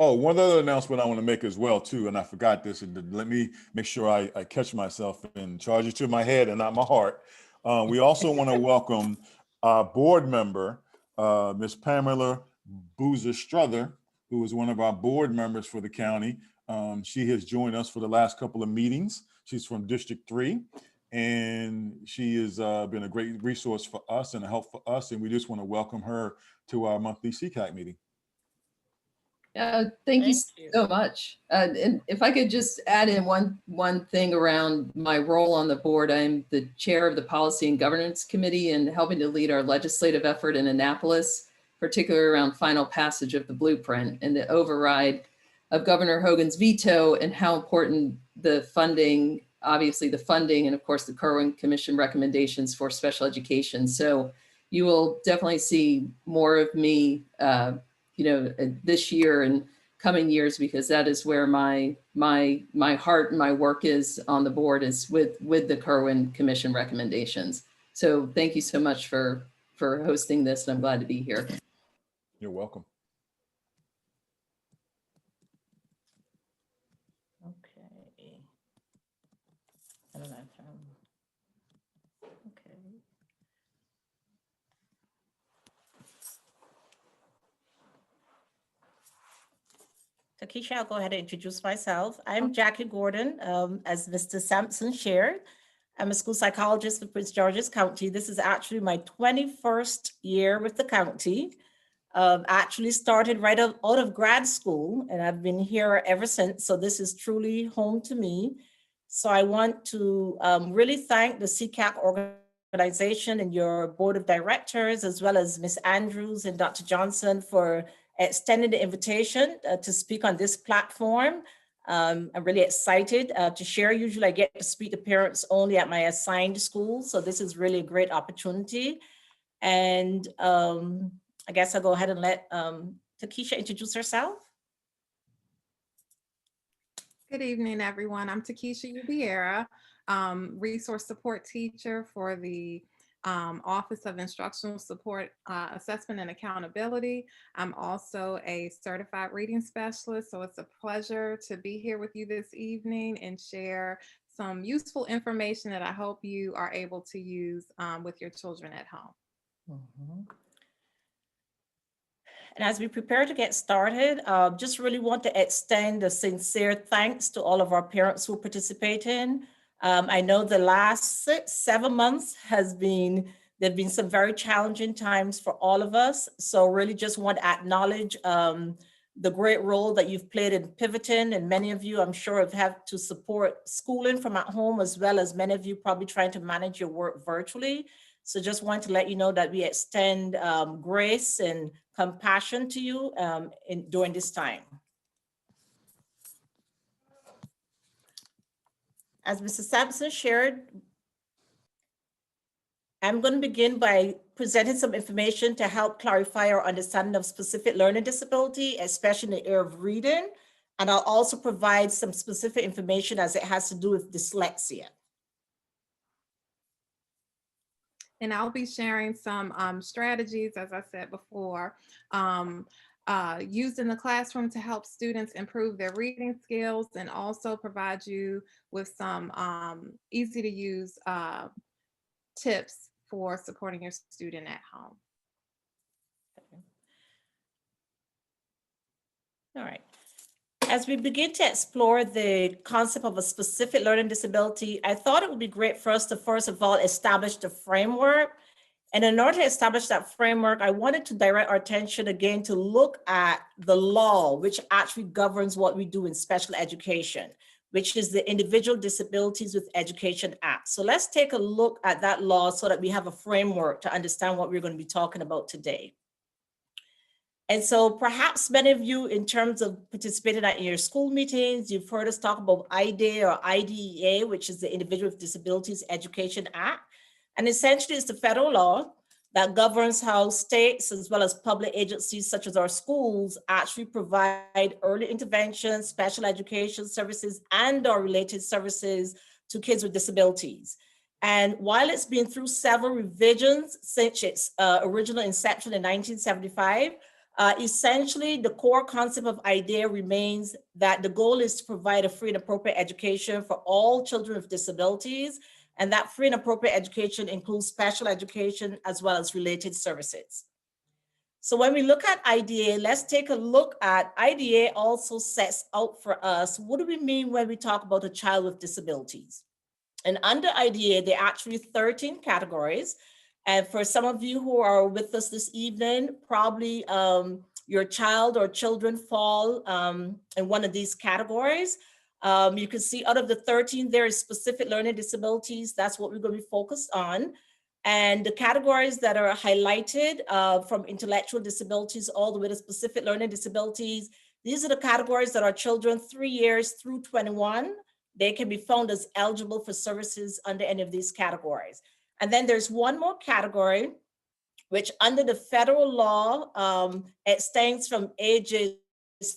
Oh, one other announcement I want to make as well too, and I forgot this, and let me make sure I catch myself and charge it to my head and not my heart. We also want to welcome our board member, Ms. Pamela Boozer-Struther, who is one of our board members for the county. She has joined us for the last couple of meetings. She's from District 3, and she has been a great resource for us and a help for us, and we just want to welcome her to our monthly SECAC meeting. Thank you so much. And if I could just add in one thing around my role on the board, I'm the chair of the Policy and Governance Committee and helping to lead our legislative effort in Annapolis, particularly around final passage of the blueprint and the override of Governor Hogan's veto and how important the funding, obviously the funding, and of course the Kerwin Commission recommendations for special education. So you will definitely see more of me this year and coming years, because that is where my heart and my work is on the board, is with the Kerwin Commission recommendations. So thank you so much for hosting this, and I'm glad to be here. You're welcome. Okay. I don't know. Okay. Takesha, I'll go ahead and introduce myself. I'm Jackie Gordon, as Mr. Sampson shared. I'm a school psychologist for Prince George's County. This is actually my 21st year with the county. I actually started right out of grad school, and I've been here ever since. So this is truly home to me. So I want to really thank the SECAC organization and your board of directors, as well as Ms. Andrews and Dr. Johnson for extending the invitation to speak on this platform. I'm really excited to share. Usually I get to speak to parents only at my assigned school. So this is really a great opportunity. And I guess I'll go ahead and let Takesha introduce herself. Good evening, everyone. I'm Takesha Ubiera, resource support teacher for the Office of Instructional Support Assessment and Accountability. I'm also a certified reading specialist, so it's a pleasure to be here with you this evening and share some useful information that I hope you are able to use with your children at home. Mm-hmm. And as we prepare to get started, just really want to extend a sincere thanks to all of our parents who participate in. I know the last 7 months there've been some very challenging times for all of us. So really just want to acknowledge the great role that you've played in pivoting, and many of you, I'm sure, have had to support schooling from at home, as well as many of you probably trying to manage your work virtually. So just want to let you know that we extend grace and compassion to you during this time. As Mr. Sampson shared, I'm going to begin by presenting some information to help clarify our understanding of specific learning disability, especially in the area of reading. And I'll also provide some specific information as it has to do with dyslexia. And I'll be sharing some strategies, as I said before, used in the classroom to help students improve their reading skills, and also provide you with some easy to use tips for supporting your student at home. All right. As we begin to explore the concept of a specific learning disability, I thought it would be great for us to first of all establish the framework. And in order to establish that framework, I wanted to direct our attention again to look at the law, which actually governs what we do in special education, which is the Individual Disabilities with Education Act. So let's take a look at that law so that we have a framework to understand what we're going to be talking about today. And so perhaps many of you, in terms of participating at your school meetings, you've heard us talk about IDEA or IDEA, which is the Individual with Disabilities Education Act. And essentially it's the federal law that governs how states, as well as public agencies such as our schools, actually provide early intervention, special education services, and or related services to kids with disabilities. And while it's been through several revisions since its original inception in 1975, Essentially, the core concept of IDEA remains that the goal is to provide a free and appropriate education for all children with disabilities, and that free and appropriate education includes special education as well as related services. So when we look at IDEA, let's take a look at IDEA also sets out for us, what do we mean when we talk about a child with disabilities? And under IDEA, there are actually 13 categories. And for some of you who are with us this evening, probably your child or children fall in one of these categories. You can see out of the 13, there is specific learning disabilities. That's what we're going to be focused on. And the categories that are highlighted from intellectual disabilities all the way to specific learning disabilities, these are the categories that are children 3 years through 21. They can be found as eligible for services under any of these categories. And then there's one more category, which under the federal law, extends from ages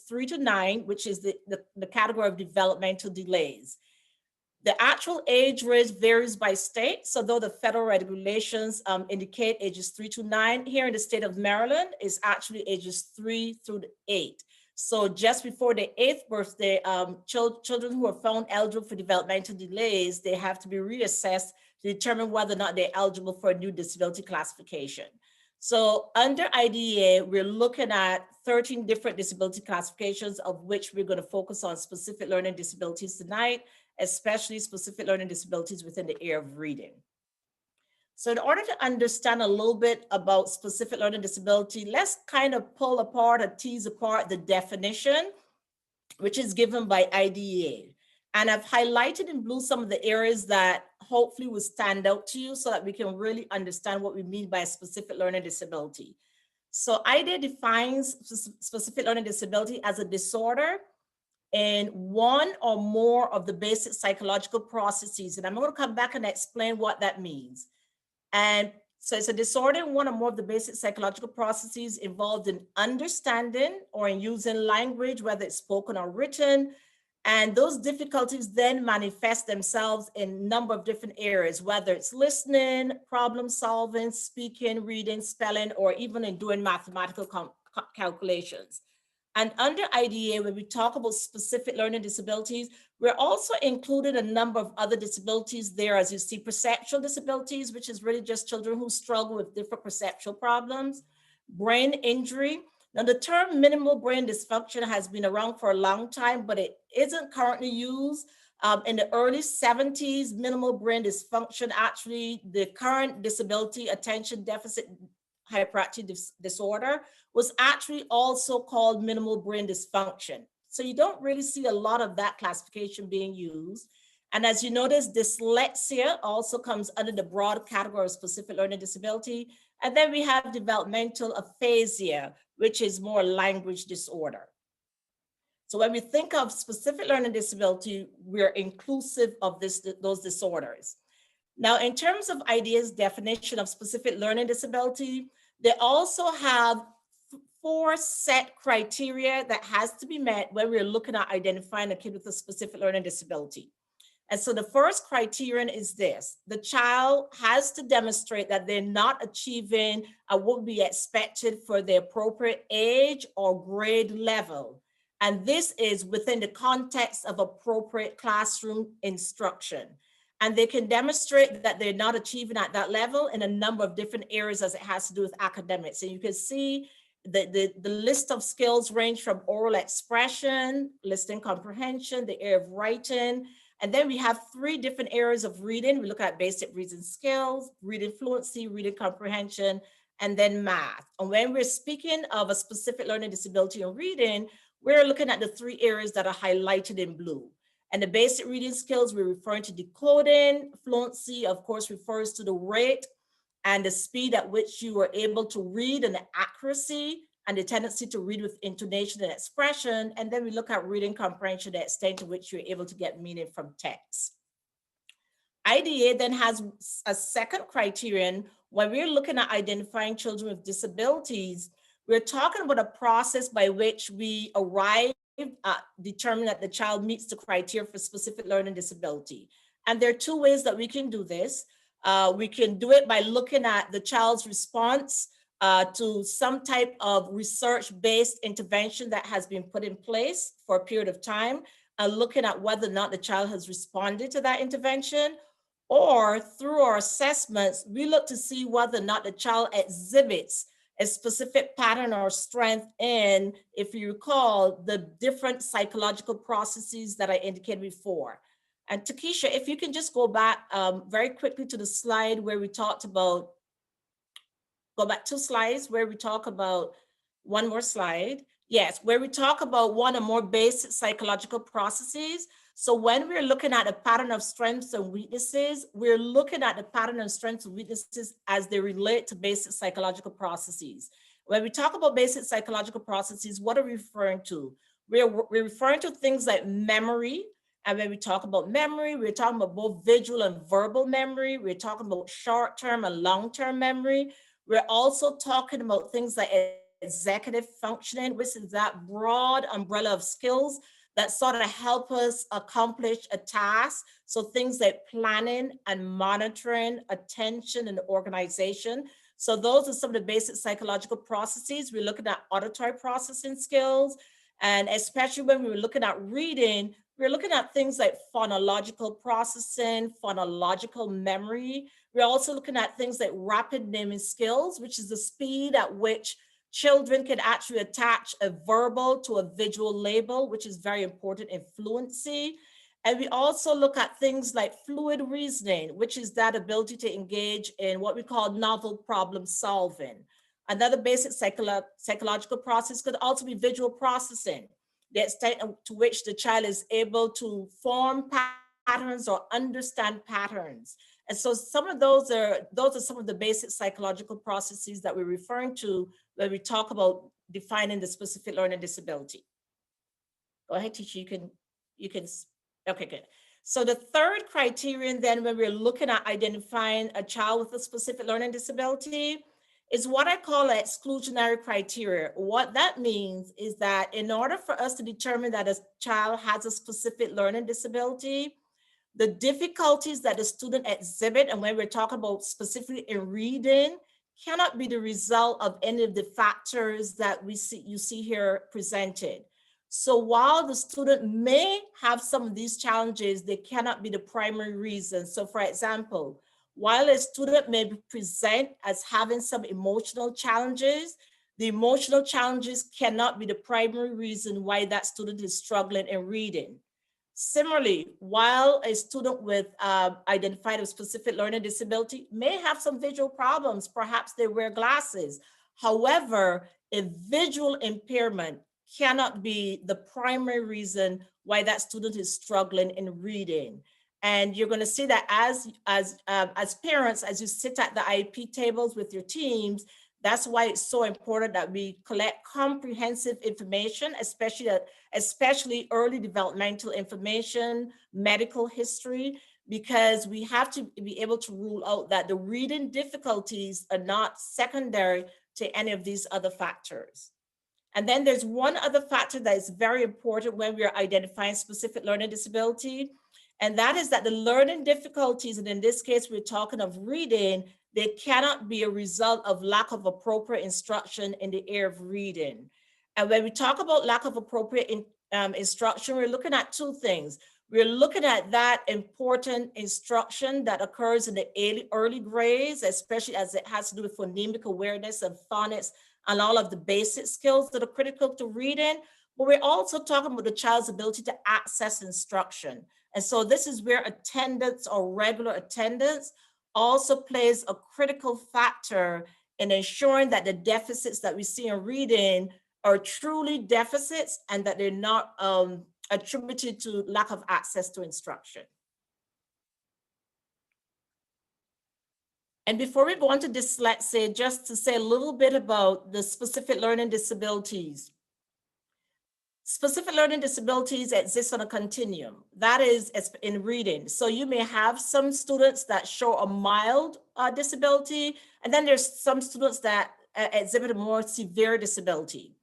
3 to 9, which is the category of developmental delays. The actual age range varies by state. So though the federal regulations indicate ages 3 to 9, here in the state of Maryland is actually ages 3 through 8. So just before the 8th birthday, children who are found eligible for developmental delays, they have to be reassessed to determine whether or not they're eligible for a new disability classification. So under IDEA, we're looking at 13 different disability classifications, of which we're going to focus on specific learning disabilities tonight, especially specific learning disabilities within the area of reading. So in order to understand a little bit about specific learning disability, let's kind of pull apart or tease apart the definition, which is given by IDEA. And I've highlighted in blue some of the areas that hopefully will stand out to you so that we can really understand what we mean by a specific learning disability. So IDEA defines specific learning disability as a disorder in one or more of the basic psychological processes. And I'm going to come back and explain what that means. And so it's a disorder in one or more of the basic psychological processes involved in understanding or in using language, whether it's spoken or written. And those difficulties then manifest themselves in a number of different areas, whether it's listening, problem solving, speaking, reading, spelling, or even in doing mathematical calculations. And under IDEA, when we talk about specific learning disabilities, we're also included a number of other disabilities there, as you see, perceptual disabilities, which is really just children who struggle with different perceptual problems, brain injury. Now, the term minimal brain dysfunction has been around for a long time, but it isn't currently used. In the early 70s, minimal brain dysfunction, actually, the current disability, attention deficit hyperactivity disorder, was actually also called minimal brain dysfunction. So you don't really see a lot of that classification being used. And as you notice, dyslexia also comes under the broad category of specific learning disability. And then we have developmental aphasia, which is more language disorder. So when we think of specific learning disability, we're inclusive of those disorders. Now, in terms of IDEA's definition of specific learning disability, they also have 4 set criteria that has to be met when we're looking at identifying a kid with a specific learning disability. And so the first criterion is this: the child has to demonstrate that they're not achieving what would be expected for the appropriate age or grade level. And this is within the context of appropriate classroom instruction. And they can demonstrate that they're not achieving at that level in a number of different areas as it has to do with academics. And you can see the list of skills range from oral expression, listening comprehension, the area of writing. And then we have 3 different areas of reading. We look at basic reading skills, reading fluency, reading comprehension, and then math. And when we're speaking of a specific learning disability in reading, we're looking at the 3 areas that are highlighted in blue. And the basic reading skills, we're referring to decoding. Fluency, of course, refers to the rate and the speed at which you are able to read, and the accuracy and the tendency to read with intonation and expression. And then we look at reading comprehension, the extent to which you're able to get meaning from text. IDEA then has a second criterion. When we're looking at identifying children with disabilities, we're talking about a process by which we arrive at determining that the child meets the criteria for specific learning disability. And there are 2 ways that we can do this. We can do it by looking at the child's response to some type of research-based intervention that has been put in place for a period of time, and looking at whether or not the child has responded to that intervention, or through our assessments, we look to see whether or not the child exhibits a specific pattern or strength in, if you recall, the different psychological processes that I indicated before. And Takesha, if you can just go back very quickly to the slide where we talked about, go back 2 slides where we talk about, one more slide. Yes, where we talk about one or more basic psychological processes. So when we're looking at a pattern of strengths and weaknesses, we're looking at the pattern of strengths and weaknesses as they relate to basic psychological processes. When we talk about basic psychological processes, what are we referring to? We're referring to things like memory. And when we talk about memory, we're talking about both visual and verbal memory. We're talking about short-term and long-term memory. We're also talking about things like executive functioning, which is that broad umbrella of skills that sort of help us accomplish a task. So things like planning and monitoring, attention and organization. So those are some of the basic psychological processes. We're looking at auditory processing skills. And especially when we were looking at reading, we're looking at things like phonological processing, phonological memory. We're also looking at things like rapid naming skills, which is the speed at which children can actually attach a verbal to a visual label, which is very important in fluency. And we also look at things like fluid reasoning, which is that ability to engage in what we call novel problem solving. Another basic psychological process could also be visual processing, the extent to which the child is able to form patterns or understand patterns. And so some of those are some of the basic psychological processes that we're referring to when we talk about defining the specific learning disability. Go ahead, teacher, you can, okay, good. So the third criterion then when we're looking at identifying a child with a specific learning disability is what I call an exclusionary criteria. What that means is that in order for us to determine that a child has a specific learning disability, the difficulties that the student exhibit, and when we're talking about specifically in reading, cannot be the result of any of the factors that you see here presented. So while the student may have some of these challenges, they cannot be the primary reason. So for example, while a student may present as having some emotional challenges, the emotional challenges cannot be the primary reason why that student is struggling in reading. Similarly, while a student with identified a specific learning disability may have some visual problems, perhaps they wear glasses. However, a visual impairment cannot be the primary reason why that student is struggling in reading. And you're going to see that as parents, as you sit at the IEP tables with your teams, that's why it's so important that we collect comprehensive information, especially early developmental information, medical history, because we have to be able to rule out that the reading difficulties are not secondary to any of these other factors. And then there's one other factor that is very important when we're identifying specific learning disability, and that is that the learning difficulties, and in this case, we're talking of reading, they cannot be a result of lack of appropriate instruction in the area of reading. And when we talk about lack of appropriate instruction, we're looking at two things. We're looking at that important instruction that occurs in the early grades, especially as it has to do with phonemic awareness and phonics and all of the basic skills that are critical to reading. But we're also talking about the child's ability to access instruction. And so this is where attendance or regular attendance also plays a critical factor in ensuring that the deficits that we see in reading are truly deficits and that they're not attributed to lack of access to instruction. And before we go on to dyslexia, just to say a little bit about the specific learning disabilities. Specific learning disabilities exist on a continuum, that is in reading. So you may have some students that show a mild disability, and then there's some students that exhibit a more severe disability.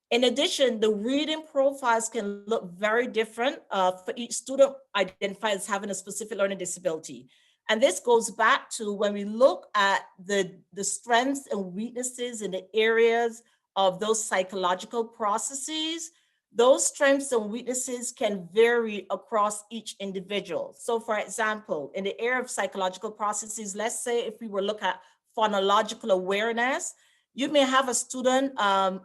In addition, the reading profiles can look very different for each student identified as having a specific learning disability. And this goes back to when we look at the strengths and weaknesses in the areas of those psychological processes. Those strengths and weaknesses can vary across each individual. So for example, in the area of psychological processes, let's say if we were to look at phonological awareness, you may have a student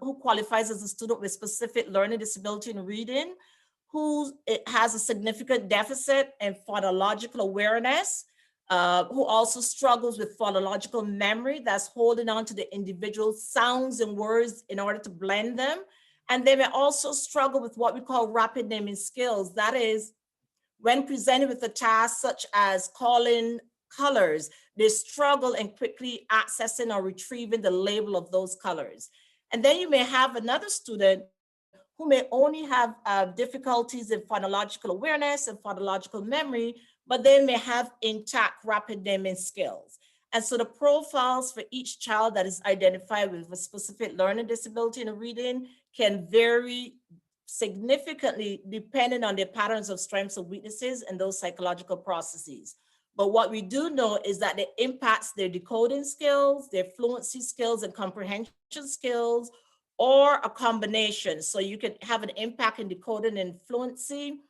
who qualifies as a student with specific learning disability in reading, who has a significant deficit in phonological awareness, who also struggles with phonological memory, that's holding on to the individual sounds and words in order to blend them. And they may also struggle with what we call rapid naming skills. That is, when presented with a task such as calling colors, they struggle in quickly accessing or retrieving the label of those colors. And then you may have another student who may only have difficulties in phonological awareness and phonological memory, but they may have intact rapid naming skills. And so the profiles for each child that is identified with a specific learning disability in reading can vary significantly depending on their patterns of strengths and weaknesses and those psychological processes. But what we do know is that it impacts their decoding skills, their fluency skills and comprehension skills, or a combination. So you can have an impact in decoding and fluency,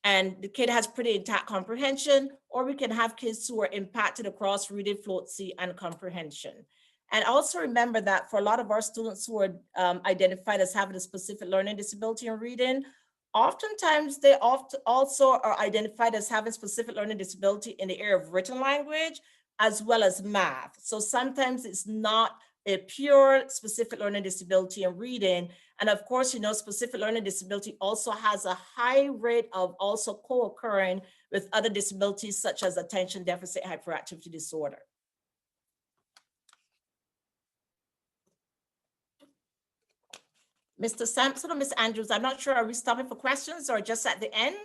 and the kid has pretty intact comprehension, or we can have kids who are impacted across reading, fluency, and comprehension. And also remember that for a lot of our students who are identified as having a specific learning disability in reading, oftentimes they also are identified as having specific learning disability in the area of written language as well as math. So sometimes it's not a pure specific learning disability in reading. And of course, you know, specific learning disability also has a high rate of also co-occurring with other disabilities such as attention deficit hyperactivity disorder. Mr. Sampson or Ms. Andrews, I'm not sure, are we stopping for questions or just at the end?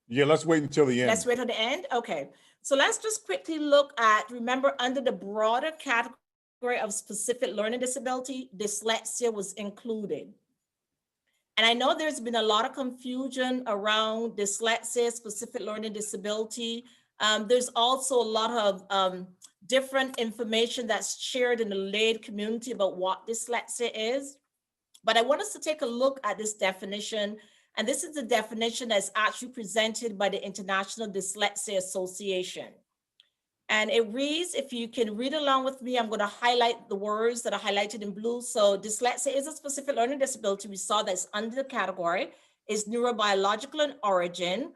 Yeah, let's wait until the end. Let's wait till the end, okay. So let's just quickly look at, remember under the broader category of specific learning disability, dyslexia was included. And I know there's been a lot of confusion around dyslexia, specific learning disability. There's also a lot of different information that's shared in the lay community about what dyslexia is. But I want us to take a look at this definition. And this is the definition that's actually presented by the International Dyslexia Association. And it reads, if you can read along with me, I'm going to highlight the words that are highlighted in blue. So dyslexia is a specific learning disability. We saw that's under the category. It's neurobiological in origin,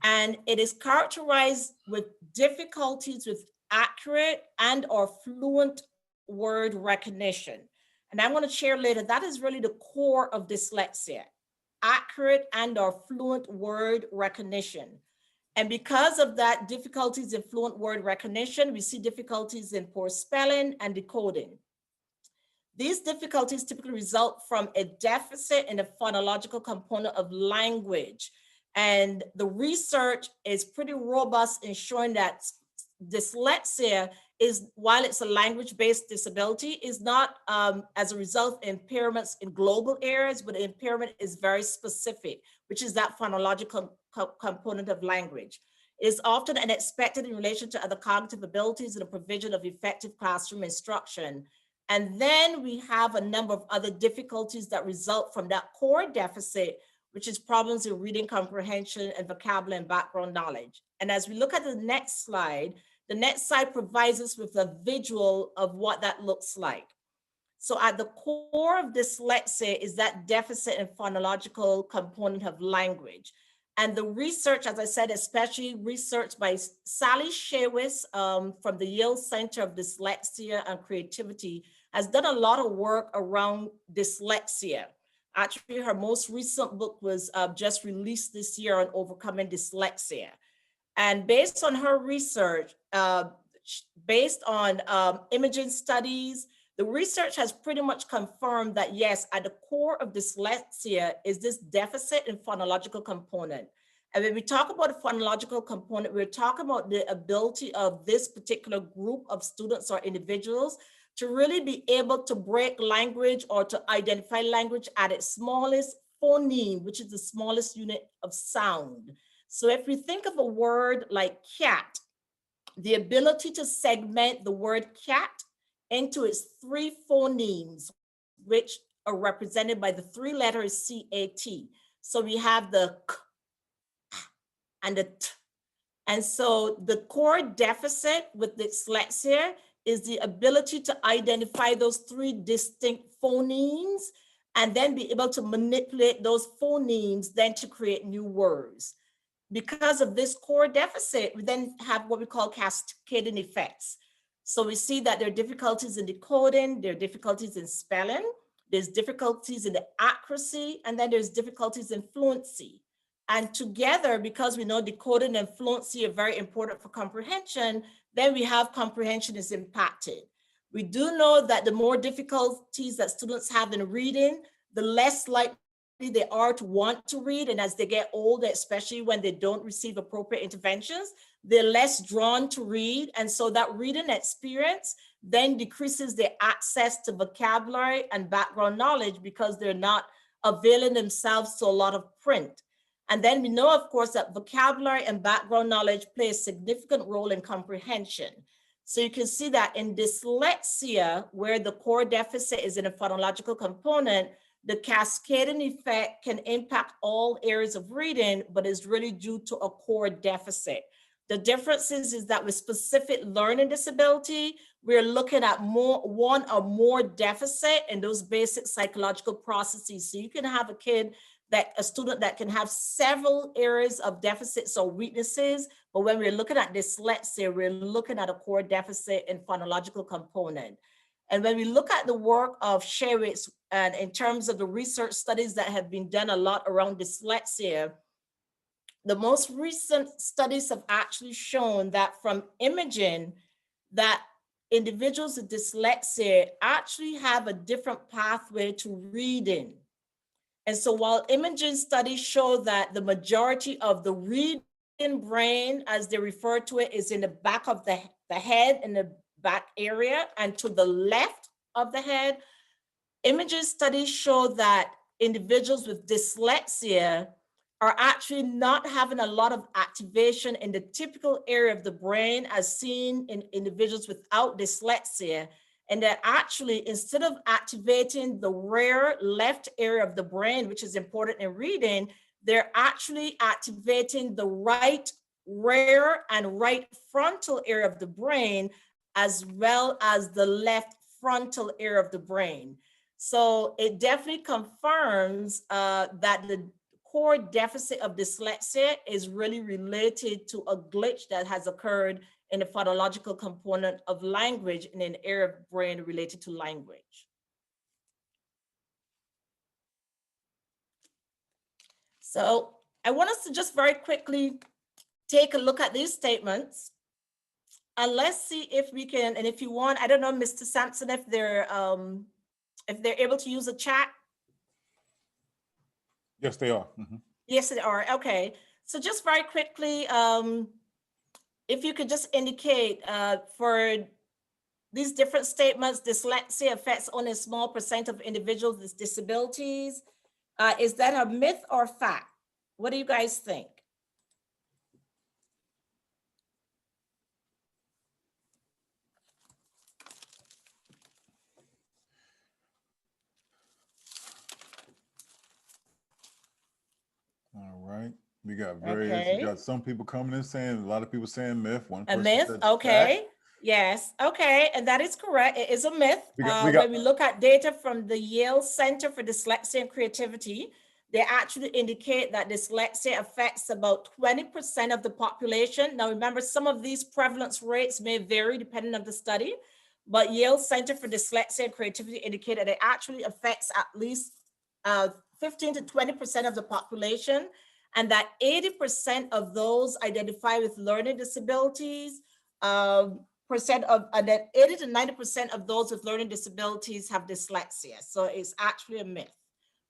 and it is characterized with difficulties with accurate and or fluent word recognition. And I'm going to share later, that is really the core of dyslexia, accurate and or fluent word recognition. And because of that, difficulties in fluent word recognition, we see difficulties in poor spelling and decoding. These difficulties typically result from a deficit in the phonological component of language. And the research is pretty robust in showing that dyslexia is, while it's a language-based disability, is not as a result of impairments in global areas, but the impairment is very specific, which is that phonological component of language. It is often unexpected in relation to other cognitive abilities and the provision of effective classroom instruction. And then we have a number of other difficulties that result from that core deficit, which is problems in reading comprehension and vocabulary and background knowledge. And as we look at the next slide provides us with a visual of what that looks like. So at the core of dyslexia is that deficit in phonological component of language. And the research, as I said, especially research by Sally Shewis from the Yale Center of Dyslexia and Creativity, has done a lot of work around dyslexia. Actually, her most recent book was just released this year on overcoming dyslexia. And based on her research, based on imaging studies, the research has pretty much confirmed that yes, at the core of dyslexia is this deficit in phonological component. And when we talk about the phonological component, we're talking about the ability of this particular group of students or individuals to really be able to break language or to identify language at its smallest phoneme, which is the smallest unit of sound. So if we think of a word like cat, the ability to segment the word cat into its 3 phonemes, which are represented by the 3 letters CAT. So we have the K and the T. And so the core deficit with dyslexia is the ability to identify those 3 distinct phonemes and then be able to manipulate those phonemes then to create new words. Because of this core deficit, we then have what we call cascading effects. So we see that there are difficulties in decoding, there are difficulties in spelling, there's difficulties in the accuracy, and then there's difficulties in fluency. And together, because we know decoding and fluency are very important for comprehension, then we have comprehension is impacted. We do know that the more difficulties that students have in reading, the less likely they are to want to read. And as they get older, especially when they don't receive appropriate interventions, they're less drawn to read. And so that reading experience then decreases their access to vocabulary and background knowledge because they're not availing themselves to a lot of print. And then we know, of course, that vocabulary and background knowledge play a significant role in comprehension. So you can see that in dyslexia, where the core deficit is in a phonological component, the cascading effect can impact all areas of reading, but is really due to a core deficit. The difference is that with specific learning disability, we're looking at one or more deficit in those basic psychological processes. So you can have a student that can have several areas of deficits or weaknesses, but when we're looking at dyslexia, we're looking at a core deficit and phonological component. And when we look at the work of Sherwitz, and in terms of the research studies that have been done a lot around dyslexia, the most recent studies have actually shown that from imaging, that individuals with dyslexia actually have a different pathway to reading. And so while imaging studies show that the majority of the reading brain, as they refer to it, is in the back of the head, in the back area and to the left of the head, imaging studies show that individuals with dyslexia are actually not having a lot of activation in the typical area of the brain as seen in individuals without dyslexia. And that actually, instead of activating the rear left area of the brain, which is important in reading, they're actually activating the right rear and right frontal area of the brain, as well as the left frontal area of the brain. So it definitely confirms that the core deficit of dyslexia is really related to a glitch that has occurred in the phonological component of language in an area of brain related to language. So I want us to just very quickly take a look at these statements. And let's see if we can, and if you want, I don't know, Mr. Sampson, if they're able to use a chat. Yes, they are. Mm-hmm. Yes, they are. Okay. So just very quickly, if you could just indicate for these different statements, dyslexia affects only a small % of individuals with disabilities. Is that a myth or fact? What do you guys think? All right. We got various, we got some people coming in saying, a lot of people saying myth. One person a myth, said okay. fact. Yes, okay, and that is correct. It is a myth. When we look at data from the Yale Center for Dyslexia and Creativity, they actually indicate that dyslexia affects about 20% of the population. Now remember, some of these prevalence rates may vary depending on the study, but Yale Center for Dyslexia and Creativity indicated it actually affects at least 15 to 20% of the population, and that 80% of those identify with learning disabilities, and that 80 to 90% of those with learning disabilities have dyslexia. So it's actually a myth.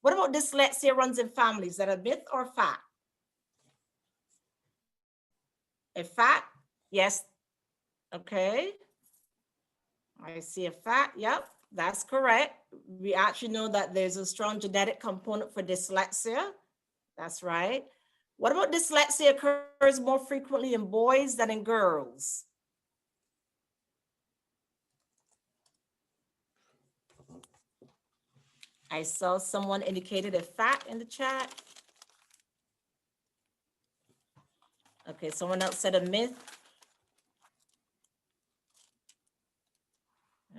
What about dyslexia runs in families? Is that a myth or a fact? A fact? Yes. Okay. I see a fact. Yep, that's correct. We actually know that there's a strong genetic component for dyslexia. That's right. What about dyslexia occurs more frequently in boys than in girls? I saw someone indicated a fact in the chat. Okay, someone else said a myth.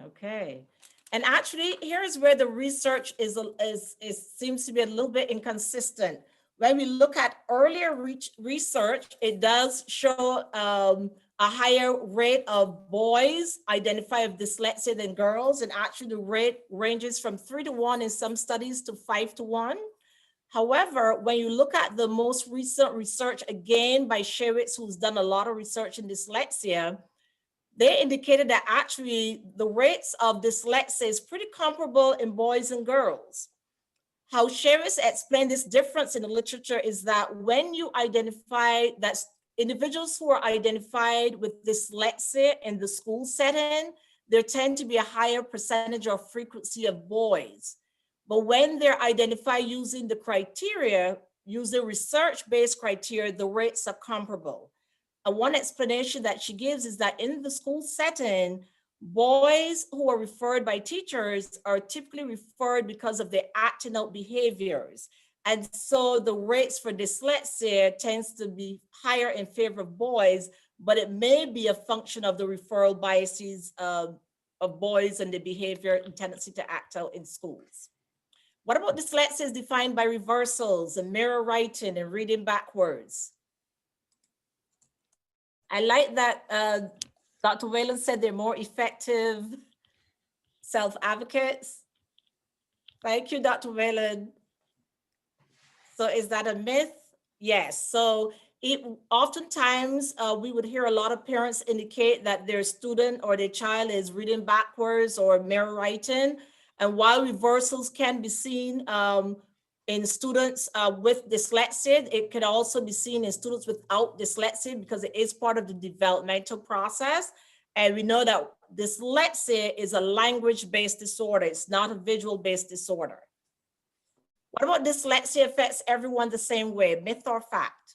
Okay. And actually, here's where the research seems to be a little bit inconsistent. When we look at earlier research, it does show a higher rate of boys identify with dyslexia than girls. And actually the rate ranges from 3 to 1 in some studies to 5 to 1. However, when you look at the most recent research, again, by Shewitz, who's done a lot of research in dyslexia, they indicated that actually the rates of dyslexia is pretty comparable in boys and girls. How Shewitz explained this difference in the literature is that when you identify that individuals who are identified with dyslexia in the school setting, there tend to be a higher percentage or frequency of boys. But when they're identified using the criteria, using research-based criteria, the rates are comparable. And one explanation that she gives is that in the school setting, boys who are referred by teachers are typically referred because of their acting out behaviors. And so the rates for dyslexia tends to be higher in favor of boys, but it may be a function of the referral biases of boys and the behavior and tendency to act out in schools. What about dyslexia is defined by reversals and mirror writing and reading backwards? I like that Dr. Whalen said they're more effective self-advocates. Thank you, Dr. Whalen. So is that a myth? Yes. So oftentimes we would hear a lot of parents indicate that their student or their child is reading backwards or mirror writing. And while reversals can be seen in students with dyslexia, it can also be seen in students without dyslexia because it is part of the developmental process. And we know that dyslexia is a language-based disorder. It's not a visual-based disorder. What about dyslexia affects everyone the same way? Myth or fact?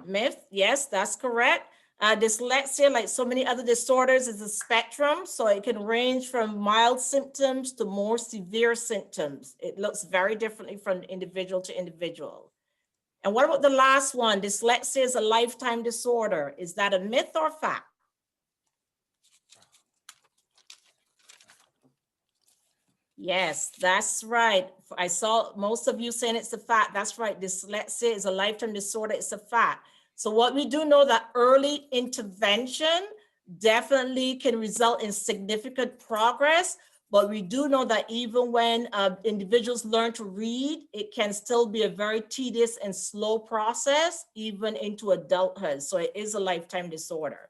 Myth, yes, that's correct. Dyslexia, like so many other disorders, is a spectrum. So it can range from mild symptoms to more severe symptoms. It looks very differently from individual to individual. And what about the last one? Dyslexia is a lifetime disorder. Is that a myth or fact? Yes, that's right. I saw most of you saying it's a fact. That's right. Dyslexia is a lifetime disorder. It's a fact. So what we do know that early intervention definitely can result in significant progress, but we do know that even when individuals learn to read, it can still be a very tedious and slow process, even into adulthood. So it is a lifetime disorder.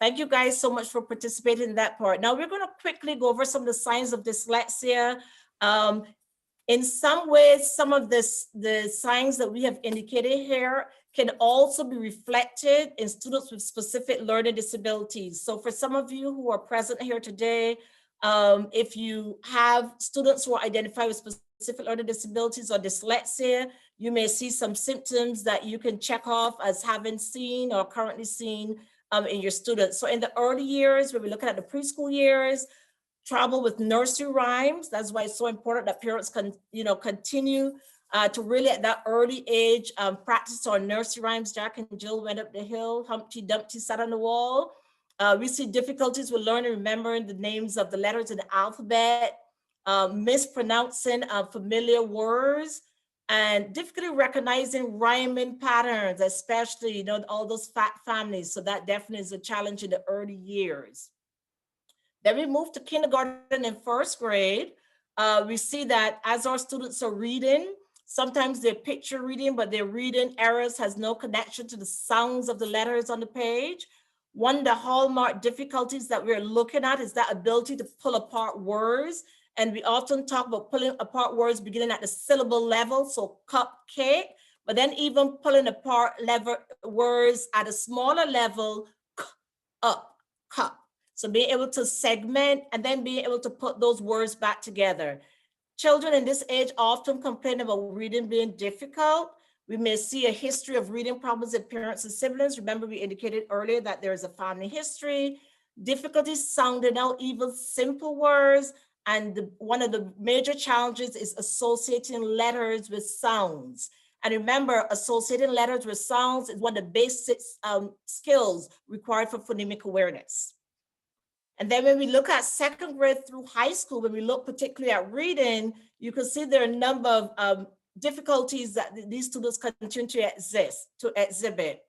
Thank you guys so much for participating in that part. Now we're going to quickly go over some of the signs of dyslexia. In some ways, some of the signs that we have indicated here can also be reflected in students with specific learning disabilities. So for some of you who are present here today, if you have students who are identified with specific learning disabilities or dyslexia, you may see some symptoms that you can check off as having seen or currently seen in your students. So in the early years, when we're looking at the preschool years, trouble with nursery rhymes. That's why it's so important that parents can, continue to really at that early age practice our nursery rhymes. Jack and Jill went up the hill, Humpty Dumpty sat on the wall. We see difficulties with learning, remembering the names of the letters in the alphabet, mispronouncing familiar words, and difficulty recognizing rhyming patterns, especially, all those fat families. So that definitely is a challenge in the early years. Then we move to kindergarten and first grade. We see that as our students are reading, sometimes they're picture reading, but their reading errors has no connection to the sounds of the letters on the page. One of the hallmark difficulties that we're looking at is that ability to pull apart words. And we often talk about pulling apart words beginning at the syllable level, so cupcake, but then even pulling apart words at a smaller level, up, cup. So being able to segment and then being able to put those words back together. Children in this age often complain about reading being difficult. We may see a history of reading problems in parents and siblings. Remember, we indicated earlier that there is a family history. difficulties sounding out even simple words, and one of the major challenges is associating letters with sounds. And remember, associating letters with sounds is one of the basic skills required for phonemic awareness. And then when we look at second grade through high school, when we look particularly at reading, you can see there are a number of difficulties that these students continue to exhibit.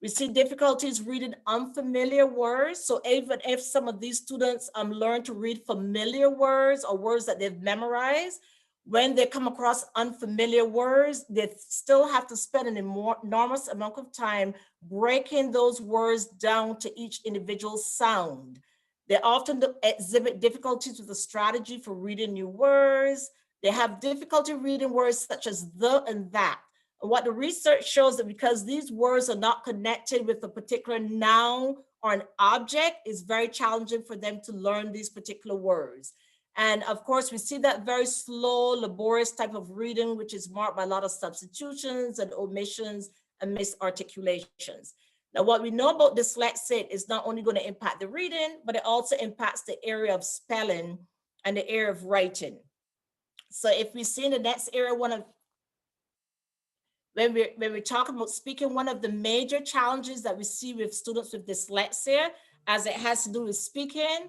We see difficulties reading unfamiliar words. So even if some of these students learn to read familiar words or words that they've memorized, when they come across unfamiliar words, they still have to spend an enormous amount of time breaking those words down to each individual sound. They often exhibit difficulties with the strategy for reading new words. They have difficulty reading words such as the and that. And what the research shows that because these words are not connected with a particular noun or an object, it's very challenging for them to learn these particular words. And of course, we see that very slow, laborious type of reading, which is marked by a lot of substitutions and omissions and misarticulations. Now, what we know about dyslexia is not only going to impact the reading, but it also impacts the area of spelling and the area of writing. So if we see in the next area, when we're talking about speaking, one of the major challenges that we see with students with dyslexia, as it has to do with speaking,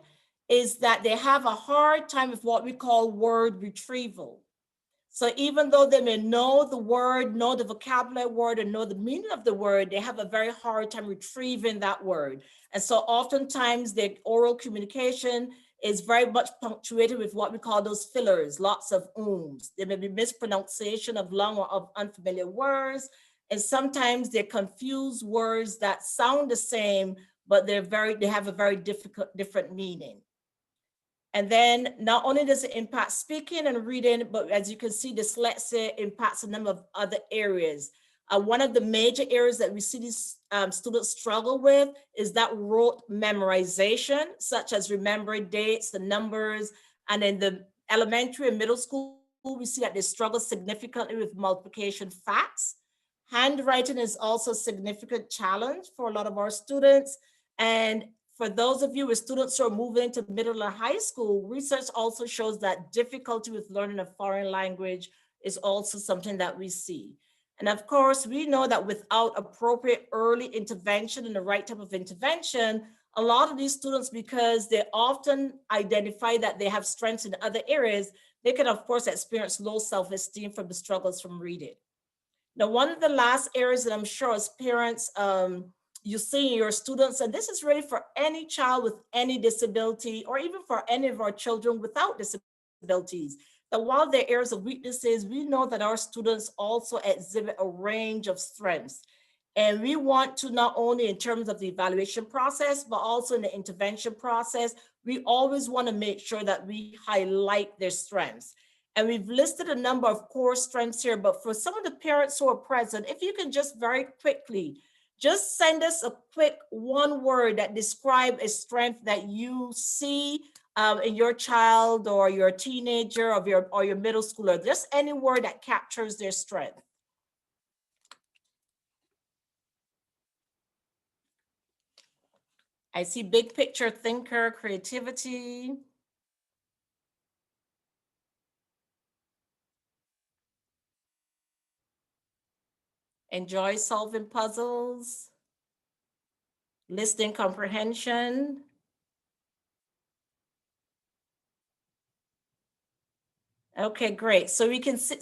is that they have a hard time with what we call word retrieval. So even though they may know the word, know the vocabulary word, and know the meaning of the word, they have a very hard time retrieving that word. And so oftentimes their oral communication is very much punctuated with what we call those fillers, lots of ums. There may be mispronunciation of long or of unfamiliar words. And sometimes they confuse words that sound the same, but they have a very different meaning. And then not only does it impact speaking and reading, but as you can see, dyslexia impacts a number of other areas. One of the major areas that we see these students struggle with is that rote memorization, such as remembering dates, the numbers, and in the elementary and middle school, we see that they struggle significantly with multiplication facts. Handwriting is also a significant challenge for a lot of our students. And for those of you with students who are moving into middle and high school, research also shows that difficulty with learning a foreign language is also something that we see. And of course, we know that without appropriate early intervention and the right type of intervention, a lot of these students, because they often identify that they have strengths in other areas, they can of course experience low self-esteem from the struggles from reading. Now, one of the last areas that I'm sure as parents, you see in your students, and this is really for any child with any disability, or even for any of our children without disabilities, that while there are areas of weaknesses, we know that our students also exhibit a range of strengths. And we want to not only in terms of the evaluation process, but also in the intervention process, we always want to make sure that we highlight their strengths. And we've listed a number of core strengths here, but for some of the parents who are present, if you can just very quickly, just send us a quick one word that describes a strength that you see in your child or your teenager or your middle schooler, just any word that captures their strength. I see big picture thinker, creativity. Enjoy solving puzzles. Listening comprehension. Okay, great. So we can see,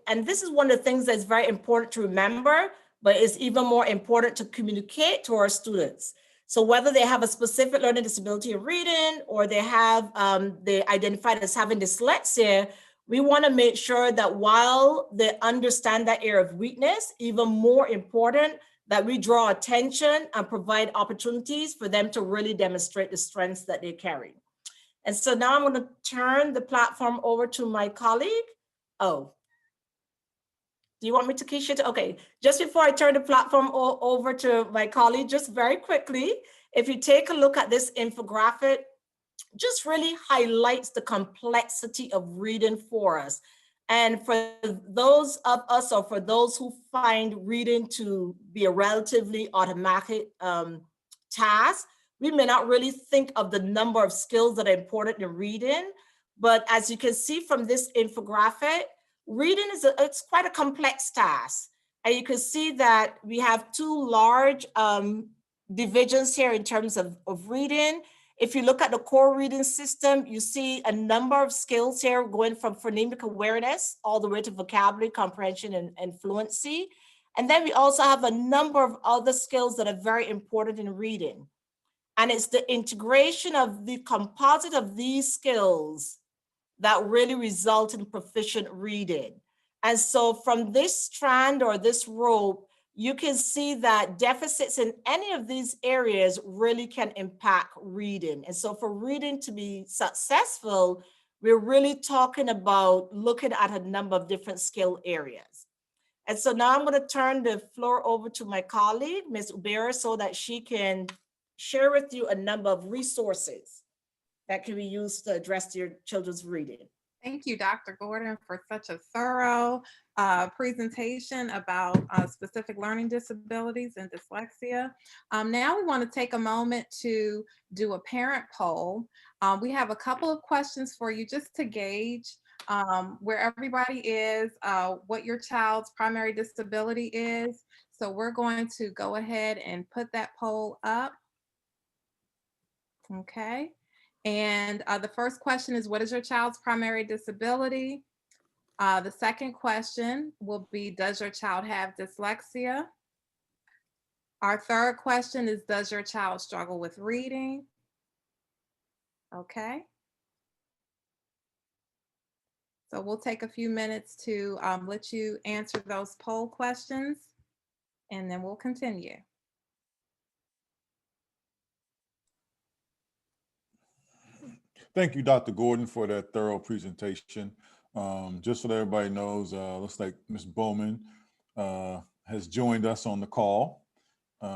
and this is one of the things that's very important to remember, but it's even more important to communicate to our students. So whether they have a specific learning disability of reading or they have, they identified as having dyslexia, we want to make sure that while they understand that area of weakness, even more important, that we draw attention and provide opportunities for them to really demonstrate the strengths that they carry. And so now I'm going to turn the platform over to my colleague. Oh, do you want me to, Keisha? Okay, just before I turn the platform over to my colleague, just very quickly, if you take a look at this infographic, just really highlights the complexity of reading for us. And for those of us, or for those who find reading to be a relatively automatic task, we may not really think of the number of skills that are important in reading, but as you can see from this infographic, reading it's quite a complex task. And you can see that we have two large divisions here in terms of reading. If you look at the core reading system, you see a number of skills here going from phonemic awareness all the way to vocabulary, comprehension, and fluency. And then we also have a number of other skills that are very important in reading. And it's the integration of the composite of these skills that really result in proficient reading. And so from this strand or this rope, you can see that deficits in any of these areas really can impact reading. And so for reading to be successful, we're really talking about looking at a number of different skill areas. And so now I'm going to turn the floor over to my colleague, Ms. Ubera, so that she can share with you a number of resources that can be used to address your children's reading. Thank you, Dr. Gordon, for such a thorough presentation about specific learning disabilities and dyslexia. Now we want to take a moment to do a parent poll. We have a couple of questions for you just to gauge where everybody is, what your child's primary disability is. So we're going to go ahead and put that poll up. Okay. And the first question is, what is your child's primary disability? The second question will be, does your child have dyslexia? Our third question is, does your child struggle with reading? Okay. So we'll take a few minutes to let you answer those poll questions, and then we'll continue. Thank you, Dr. Gordon, for that thorough presentation. Just so that everybody knows, looks like Ms. Bowman has joined us on the call. As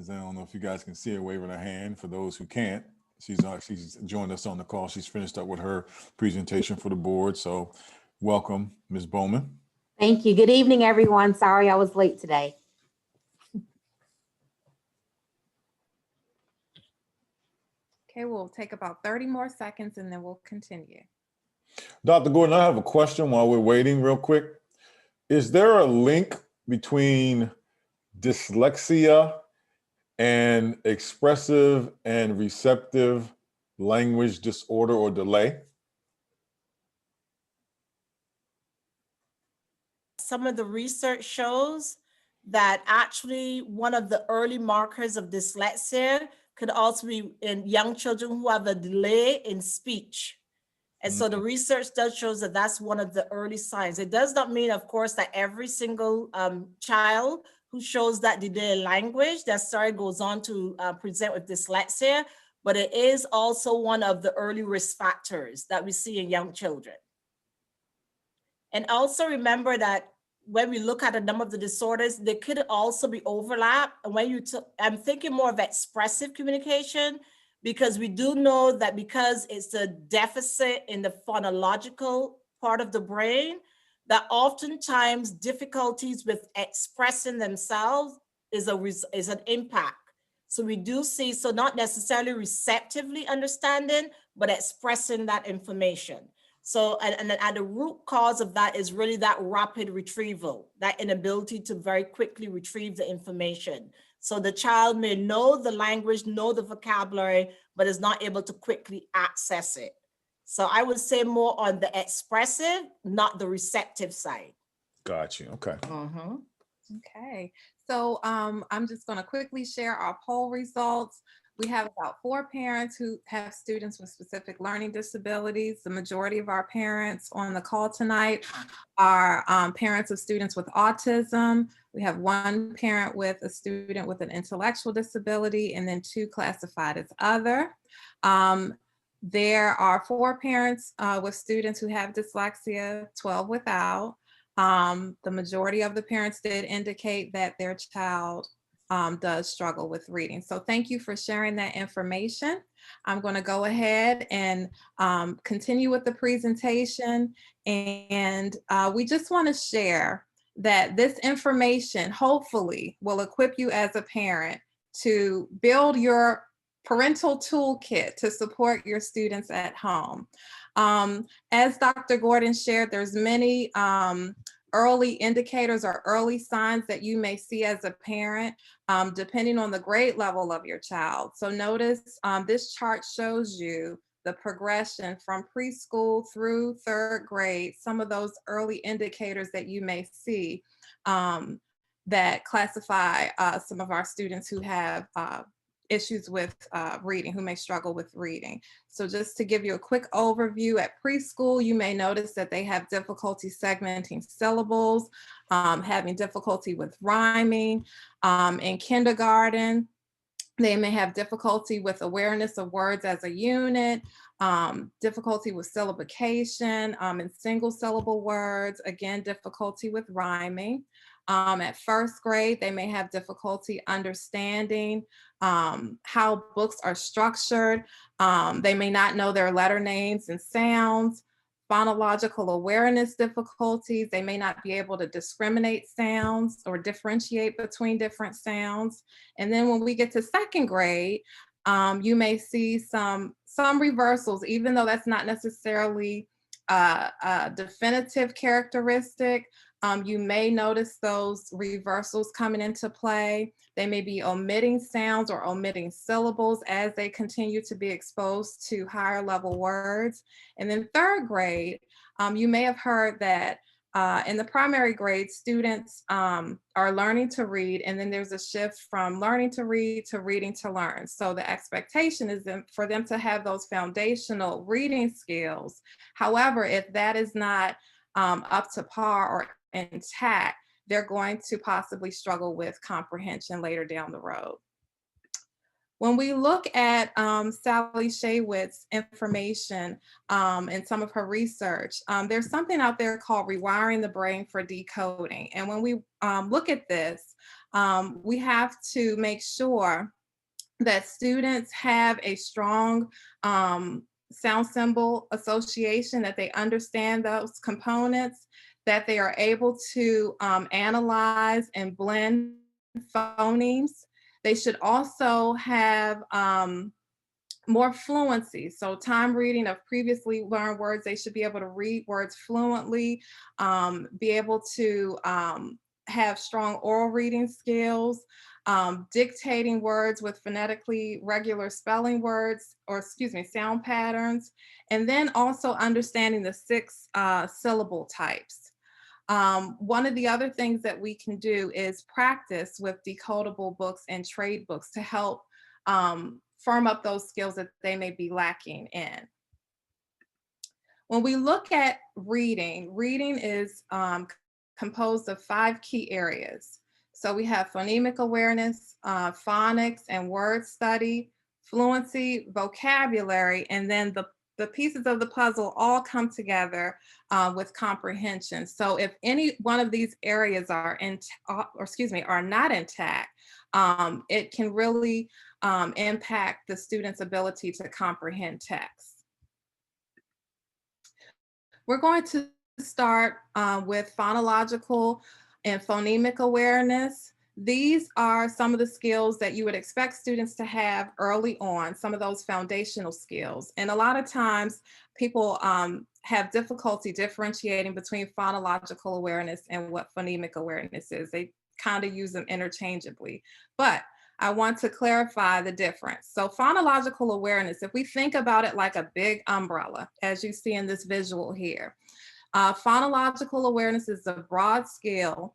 I don't know if you guys can see her waving her hand. For those who can't, she's joined us on the call. She's finished up with her presentation for the board. So welcome, Ms. Bowman. Thank you. Good evening, everyone. Sorry I was late today. Okay, we'll take about 30 more seconds and then we'll continue. Dr. Gordon, I have a question while we're waiting real quick. Is there a link between dyslexia and expressive and receptive language disorder or delay? Some of the research shows that actually one of the early markers of dyslexia could also be in young children who have a delay in speech. And so the research does shows that that's one of the early signs. It does not mean, of course, that every single child who shows that delay in language that goes on to present with dyslexia, but it is also one of the early risk factors that we see in young children. And also remember that when we look at a number of the disorders, there could also be overlap. And when I'm thinking more of expressive communication, because we do know that because it's a deficit in the phonological part of the brain, that oftentimes difficulties with expressing themselves is an impact. So we do see, so not necessarily receptively understanding, but expressing that information. So, and the root cause of that is really that rapid retrieval, that inability to very quickly retrieve the information. So the child may know the language, know the vocabulary, but is not able to quickly access it. So I would say more on the expressive, not the receptive side. Got you. Okay. Okay. So I'm just going to quickly share our poll results. We have about 4 parents who have students with specific learning disabilities. The majority of our parents on the call tonight are parents of students with autism. We have 1 parent with a student with an intellectual disability, and then 2 classified as other. There are 4 parents with students who have dyslexia, 12 without. The majority of the parents did indicate that their child does struggle with reading. So thank you for sharing that information. I'm going to go ahead and continue with the presentation. And we just want to share that this information hopefully will equip you as a parent to build your parental toolkit to support your students at home. As Dr. Gordon shared, there's many early indicators or early signs that you may see as a parent, depending on the grade level of your child. So notice this chart shows you the progression from preschool through 3rd grade, some of those early indicators that you may see that classify some of our students who have issues with reading, who may struggle with reading. So just to give you a quick overview, at preschool, you may notice that they have difficulty segmenting syllables, having difficulty with rhyming. In kindergarten, they may have difficulty with awareness of words as a unit, difficulty with syllabication, in single syllable words, again, difficulty with rhyming. At 1st grade, they may have difficulty understanding how books are structured. They may not know their letter names and sounds. Phonological awareness difficulties. They may not be able to discriminate sounds or differentiate between different sounds. And then when we get to 2nd grade, you may see some reversals, even though that's not necessarily a definitive characteristic. You may notice those reversals coming into play. They may be omitting sounds or omitting syllables as they continue to be exposed to higher level words. And then 3rd grade, you may have heard that in the primary grade, students are learning to read, and then there's a shift from learning to read to reading to learn. So the expectation is for them to have those foundational reading skills. However, if that is not up to par or intact, they're going to possibly struggle with comprehension later down the road. When we look at Sally Shaywitz's information and some of her research, there's something out there called Rewiring the Brain for Decoding. And when we look at this, we have to make sure that students have a strong sound symbol association, that they understand those components, that they are able to analyze and blend phonemes. They should also have more fluency. So time reading of previously learned words, they should be able to read words fluently, be able to have oral oral reading skills, dictating words with phonetically regular spelling words, or sound patterns, and then also understanding the 6 syllable types. One of the other things that we can do is practice with decodable books and trade books to help firm up those skills that they may be lacking in. When we look at reading, reading is composed of 5 key areas. So we have phonemic awareness, phonics and word study, fluency, vocabulary, and then the pieces of the puzzle all come together with comprehension. So if any one of these areas are not intact, it can really impact the student's ability to comprehend text. We're going to start with phonological and phonemic awareness. These are some of the skills that you would expect students to have early on, some of those foundational skills. And a lot of times people have difficulty differentiating between phonological awareness and what phonemic awareness is. They kind of use them interchangeably, but I want to clarify the difference. So phonological awareness, if we think about it like a big umbrella, as you see in this visual here, phonological awareness is a broad scale,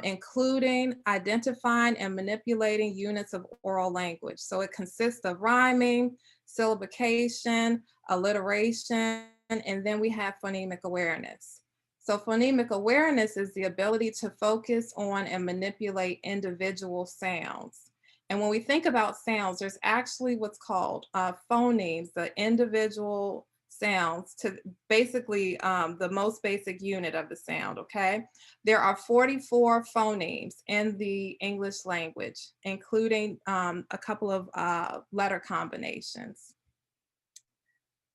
including identifying and manipulating units of oral language. So it consists of rhyming, syllabication, alliteration, and then we have phonemic awareness. So phonemic awareness is the ability to focus on and manipulate individual sounds. And when we think about sounds, there's actually what's called phonemes, the individual sounds, to basically the most basic unit of the sound, okay? There are 44 phonemes in the English language, including a couple of letter combinations.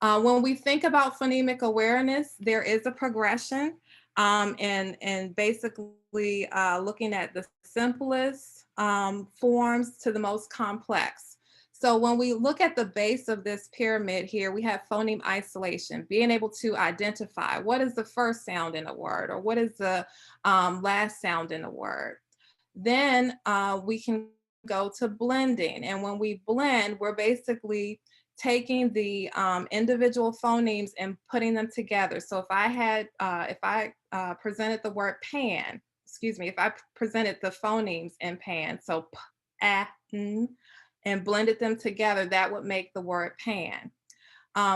When we think about phonemic awareness, there is a progression and basically looking at the simplest forms to the most complex. So when we look at the base of this pyramid here, we have phoneme isolation, being able to identify what is the first sound in a word or what is the last sound in a word. Then we can go to blending. And when we blend, we're basically taking the individual phonemes and putting them together. So if I presented the word pan, excuse me, if I presented the phonemes in pan, so p, a, n, and blended them together, that would make the word pan.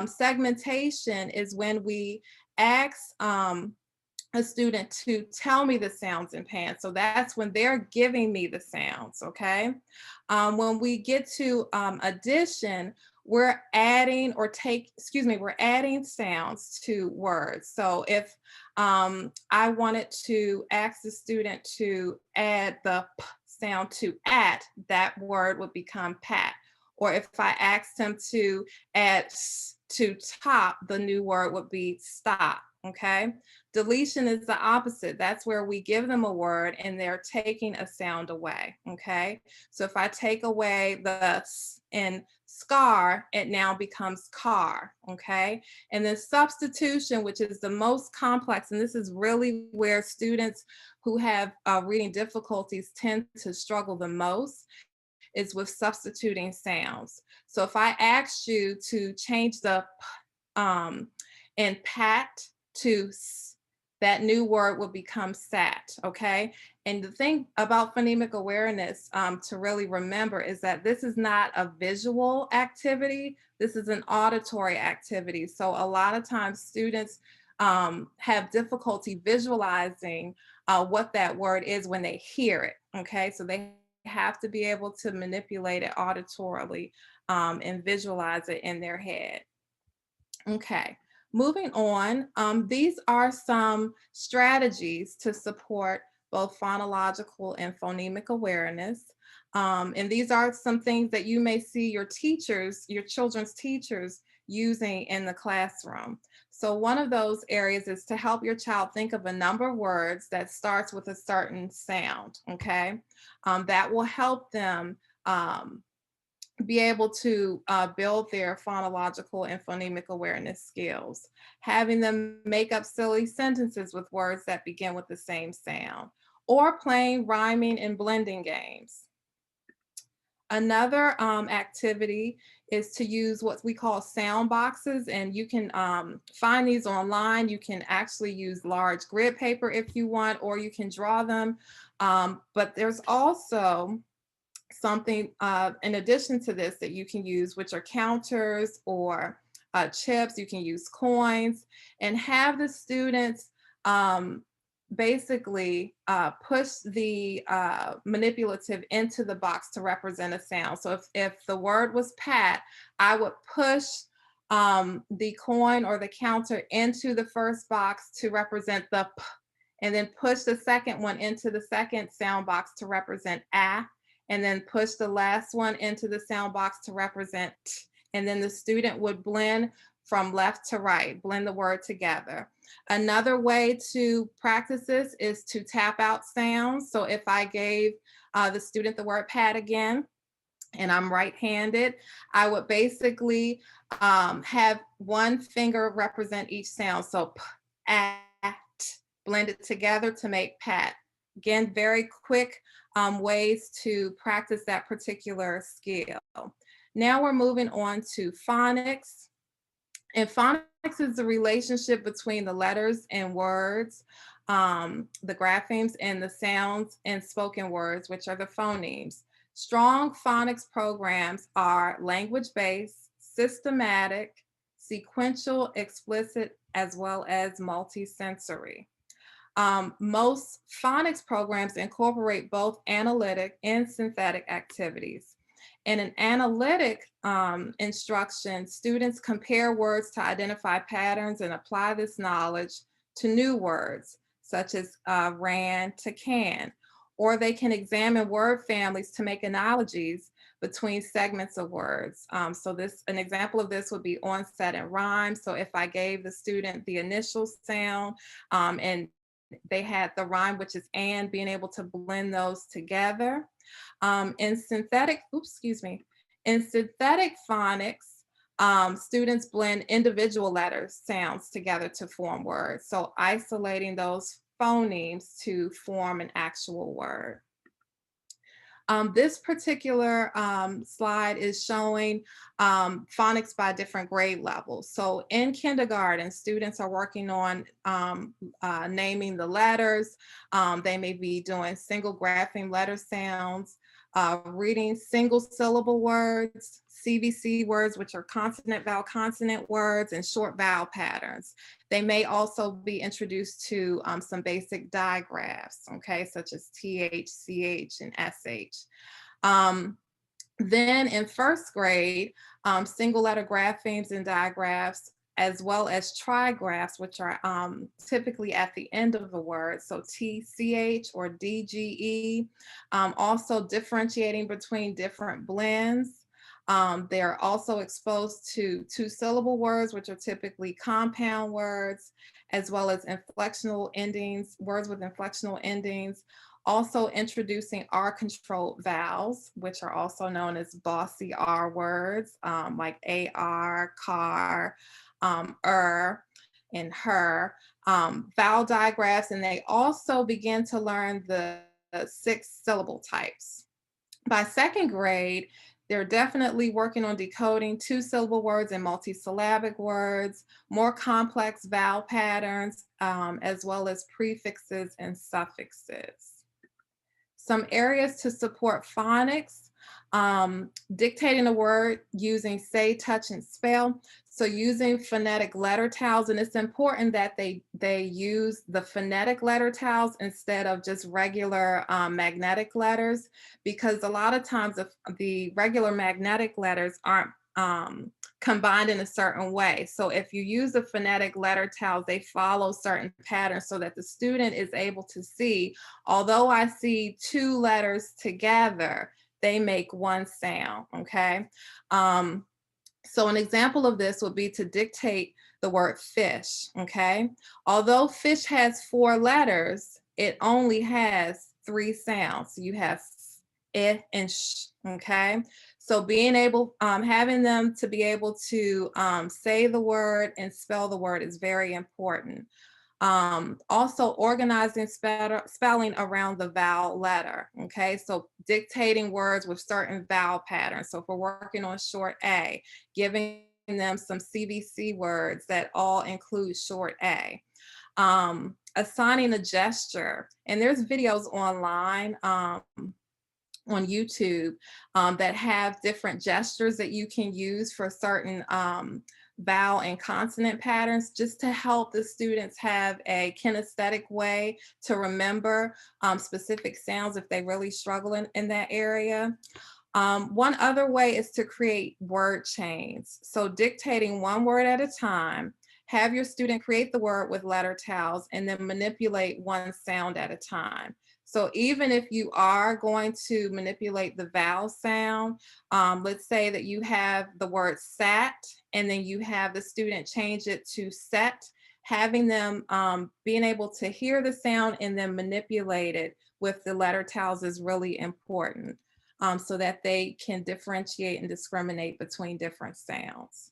Segmentation is when we ask a student to tell me the sounds in pan. So that's when they're giving me the sounds, okay? When we get to addition, we're adding we're adding sounds to words. So if I wanted to ask the student to add the p sound to at, that word would become pat. Or if I asked him to add s to top, the new word would be stop, okay? Deletion is the opposite. That's where we give them a word and they're taking a sound away, okay? So if I take away the s in scar, it now becomes car, okay? And then substitution, which is the most complex, and this is really where students who have reading difficulties tend to struggle the most, is with substituting sounds. So if I asked you to change the in pat to s, that new word will become sat, okay? And the thing about phonemic awareness to really remember is that this is not a visual activity, this is an auditory activity. So a lot of times students have difficulty visualizing what that word is when they hear it, okay? So they have to be able to manipulate it auditorily and visualize it in their head. Okay, moving on, these are some strategies to support both phonological and phonemic awareness. And these are some things that you may see your teachers, your children's teachers using in the classroom. So one of those areas is to help your child think of a number of words that starts with a certain sound, okay? That will help them be able to build their phonological and phonemic awareness skills. Having them make up silly sentences with words that begin with the same sound, or playing rhyming and blending games. Another activity is to use what we call sound boxes, and you can find these online. You can actually use large grid paper if you want, or you can draw them. But there's also something in addition to this that you can use, which are counters or chips. You can use coins and have the students basically push the manipulative into the box to represent a sound. So if the word was pat, I would push the coin or the counter into the first box to represent the p, and then push the second one into the second sound box to represent a, and then push the last one into the sound box to represent t, and then the student would blend from left to right, blend the word together. Another way to practice this is to tap out sounds. So if I gave the student the word pat again, and I'm right-handed, I would basically have one finger represent each sound. So p, at, blend it together to make pat. Again, very quick ways to practice that particular skill. Now we're moving on to phonics. And phonics is the relationship between the letters and words, the graphemes, and the sounds and spoken words, which are the phonemes. Strong phonics programs are language-based, systematic, sequential, explicit, as well as multisensory. Most phonics programs incorporate both analytic and synthetic activities. In an analytic instruction, students compare words to identify patterns and apply this knowledge to new words, such as ran to can, or they can examine word families to make analogies between segments of words. So an example of this would be onset and rhyme. So if I gave the student the initial sound and they had the rhyme, which is and, being able to blend those together. In synthetic phonics, students blend individual letters, sounds together to form words. So isolating those phonemes to form an actual word. This particular slide is showing phonics by different grade levels. So in kindergarten, students are working on naming the letters. They may be doing single grapheme letter sounds, reading single syllable words, CVC words, which are consonant, vowel, consonant words, and short vowel patterns. They may also be introduced to some basic digraphs, okay, such as TH, CH, and SH. Then in first grade, single letter graphemes and digraphs, as well as trigraphs, which are typically at the end of the word, so TCH or DGE, also differentiating between different blends. They're also exposed to two-syllable words, which are typically compound words, as well as inflectional endings, words with inflectional endings. Also introducing R-controlled vowels, which are also known as bossy R words, like AR, car, and her, vowel digraphs, and they also begin to learn the 6 syllable types. By second grade, they're definitely working on decoding 2-syllable words and multisyllabic words, more complex vowel patterns, as well as prefixes and suffixes. Some areas to support phonics, dictating a word using say, touch, and spell. So using phonetic letter tiles, and it's important that they use the phonetic letter tiles instead of just regular magnetic letters, because a lot of times the regular magnetic letters aren't combined in a certain way. So if you use the phonetic letter tiles, they follow certain patterns so that the student is able to see, although I see 2 letters together, they make one sound, okay? So an example of this would be to dictate the word fish, okay? Although fish has 4 letters, it only has 3 sounds. So you have I and sh, okay? So being able, having them to be able to say the word and spell the word is very important. Also organizing spelling around the vowel letter, okay? So dictating words with certain vowel patterns. So if we're working on short A, giving them some CVC words that all include short A. Assigning a gesture, and there's videos online on YouTube that have different gestures that you can use for certain vowel and consonant patterns, just to help the students have a kinesthetic way to remember specific sounds if they really struggle in that area. One other way is to create word chains. So dictating one word at a time, have your student create the word with letter tiles and then manipulate one sound at a time. So even if you are going to manipulate the vowel sound, let's say that you have the word sat and then you have the student change it to set, having them being able to hear the sound and then manipulate it with the letter tiles is really important, so that they can differentiate and discriminate between different sounds.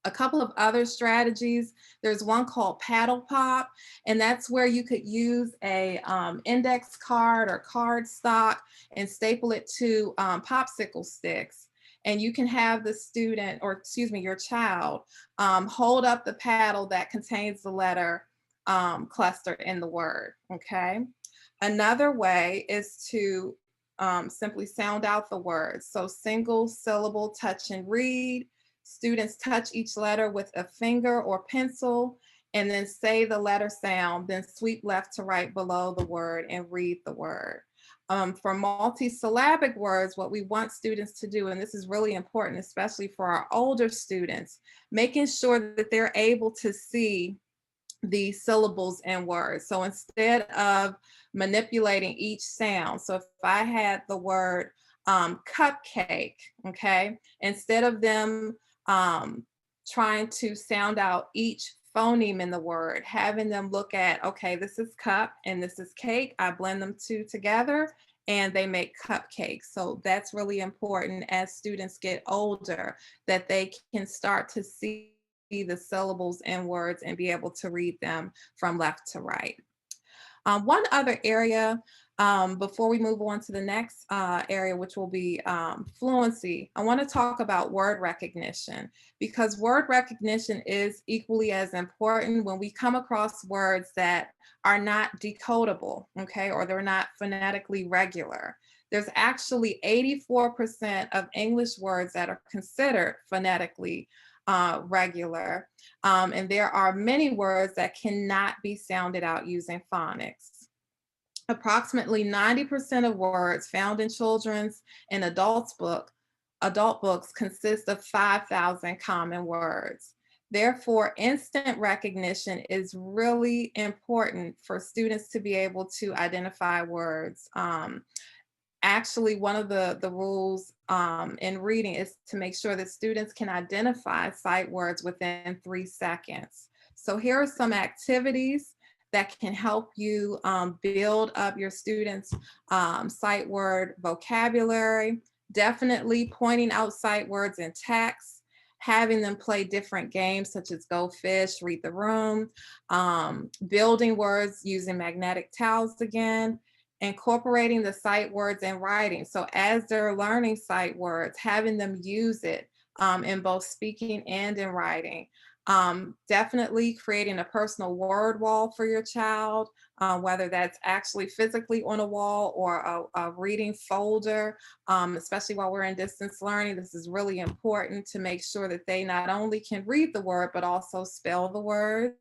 A couple of other strategies, there's one called paddle pop, and that's where you could use a index card or card stock and staple it to popsicle sticks. And you can have the student, or excuse me, your child, hold up the paddle that contains the letter cluster in the word, okay? Another way is to simply sound out the words. So single syllable touch and read. Students touch each letter with a finger or pencil and then say the letter sound, then sweep left to right below the word and read the word. For multisyllabic words, what we want students to do, and this is really important, especially for our older students, making sure that they're able to see the syllables in words. So instead of manipulating each sound, so if I had the word cupcake, okay, instead of them trying to sound out each phoneme in the word, having them look at, okay, this is cup and this is cake, I blend them 2 together and they make cupcakes. So that's really important as students get older, that they can start to see the syllables in words and be able to read them from left to right. One other area before we move on to the next area, which will be fluency, I want to talk about word recognition, because word recognition is equally as important when we come across words that are not decodable, okay, or they're not phonetically regular. There's actually 84% of English words that are considered phonetically regular. And there are many words that cannot be sounded out using phonics. Approximately 90% of words found in children's and adult books consist of 5,000 common words. Therefore, instant recognition is really important for students to be able to identify words. Actually, one of the rules in reading is to make sure that students can identify sight words within 3 seconds. So here are some activities that can help you build up your students' sight word vocabulary. Definitely pointing out sight words in text, having them play different games such as Go Fish, Read the Room, building words using magnetic tiles again, incorporating the sight words in writing. So as they're learning sight words, having them use it in both speaking and in writing. Definitely creating a personal word wall for your child, whether that's actually physically on a wall or a reading folder, especially while we're in distance learning. This is really important to make sure that they not only can read the word, but also spell the words.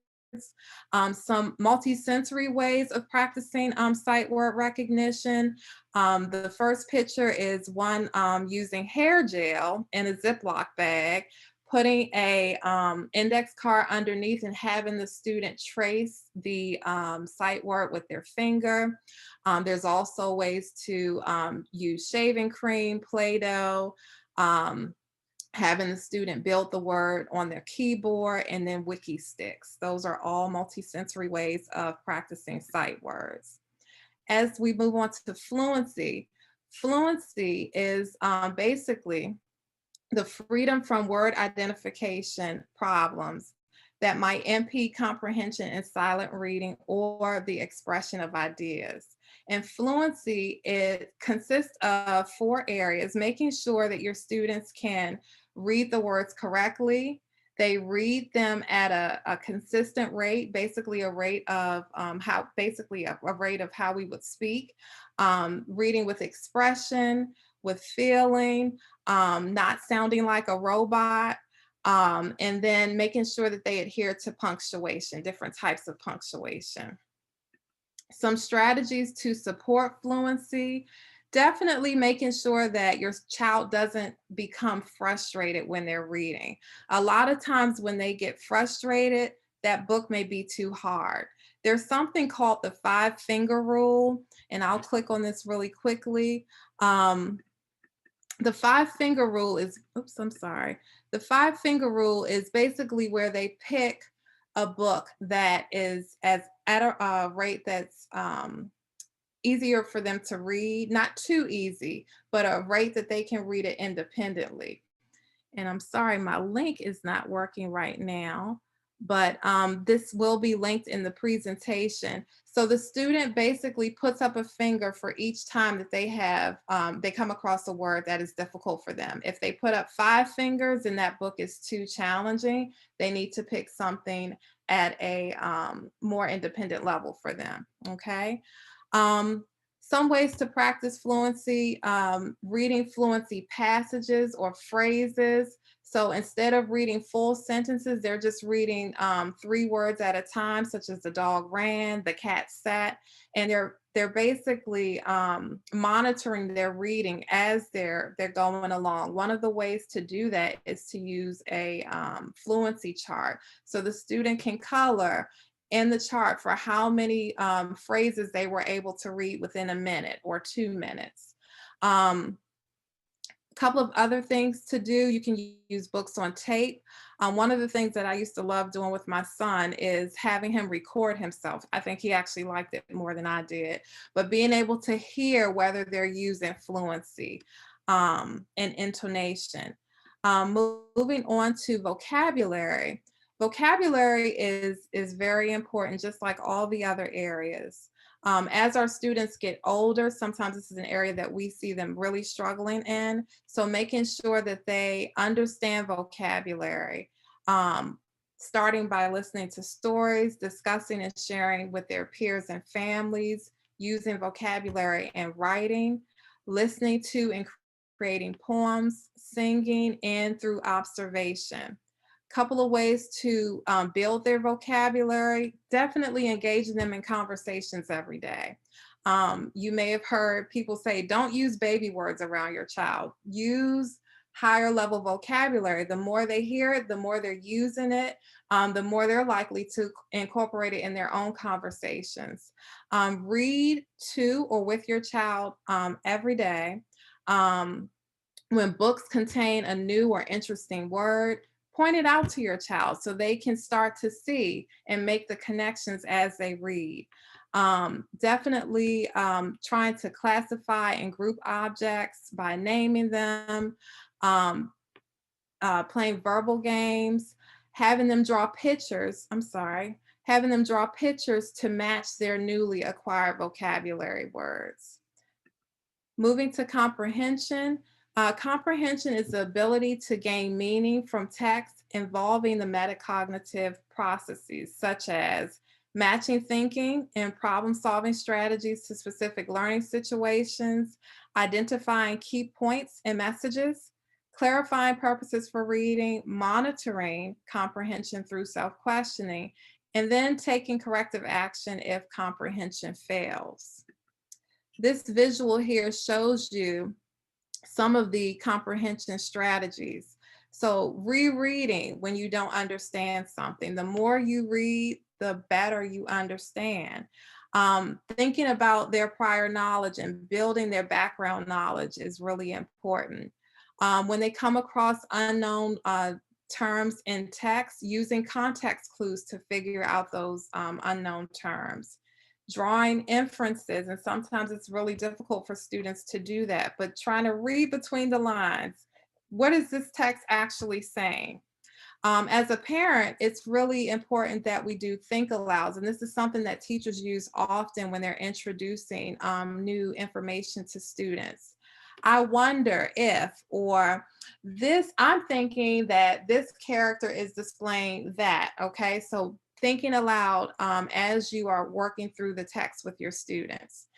Some multi-sensory ways of practicing sight word recognition. The first picture is one using hair gel in a Ziploc bag, putting a index card underneath and having the student trace the sight word with their finger. There's also ways to use shaving cream, Play-Doh, having the student build the word on their keyboard, and then wiki sticks. Those are all multisensory ways of practicing sight words. As we move on to fluency, fluency is basically the freedom from word identification problems that might impede comprehension in silent reading or the expression of ideas. And fluency, it consists of 4 areas: making sure that your students can read the words correctly, they read them at a consistent rate, basically a rate of a rate of how we would speak, reading with expression, with feeling, not sounding like a robot, and then making sure that they adhere to punctuation, different types of punctuation. Some strategies to support fluency: definitely making sure that your child doesn't become frustrated when they're reading. A lot of times when they get frustrated, that book may be too hard. There's something called the 5-finger rule, and I'll click on this really quickly. The 5-finger rule is, the 5-finger rule is basically where they pick a book that is at a rate that's easier for them to read, not too easy, but a rate that they can read it independently. And I'm sorry, my link is not working right now, but this will be linked in the presentation. So the student basically puts up a finger for each time that they come across a word that is difficult for them. If they put up 5 fingers and that book is too challenging, they need to pick something at a more independent level for them, okay? Some ways to practice fluency: reading fluency passages or phrases. So instead of reading full sentences, they're just reading 3 words at a time, such as the dog ran, the cat sat, and they're basically monitoring their reading as they're going along. One of the ways to do that is to use a fluency chart, so the student can color in the chart for how many phrases they were able to read within a minute or 2 minutes. Couple of other things to do. You can use books on tape. One of the things that I used to love doing with my son is having him record himself. I think he actually liked it more than I did, but being able to hear whether they're using fluency and intonation. Moving on to vocabulary. Vocabulary is very important, just like all the other areas. As our students get older, sometimes this is an area that we see them really struggling in. So making sure that they understand vocabulary, starting by listening to stories, discussing and sharing with their peers and families, using vocabulary and writing, listening to and creating poems, singing, and through observation. Couple of ways to build their vocabulary: definitely engaging them in conversations every day. You may have heard people say, don't use baby words around your child. Use higher level vocabulary. The more they hear it, the more they're using it, the more they're likely to incorporate it in their own conversations. Read to or with your child every day. When books contain a new or interesting word, point it out to your child so they can start to see and make the connections as they read. Definitely trying to classify and group objects by naming them, playing verbal games, having them draw pictures, having them draw pictures to match their newly acquired vocabulary words. Moving to comprehension. Comprehension is the ability to gain meaning from text involving the metacognitive processes, such as matching thinking and problem-solving strategies to specific learning situations, identifying key points and messages, clarifying purposes for reading, monitoring comprehension through self-questioning, and then taking corrective action if comprehension fails. This visual here shows you some of the comprehension strategies. So rereading when you don't understand something. The more you read, the better you understand. Thinking about their prior knowledge and building their background knowledge is really important. When they come across unknown terms in text, using context clues to figure out those unknown terms. Drawing inferences, and sometimes it's really difficult for students to do that, but trying to read between the lines. What is this text actually saying? As a parent, it's really important that we do think alouds, and this is something that teachers use often when they're introducing new information to students. I wonder if, or this, I'm thinking that this character is displaying that, okay? So thinking aloud as you are working through the text with your students.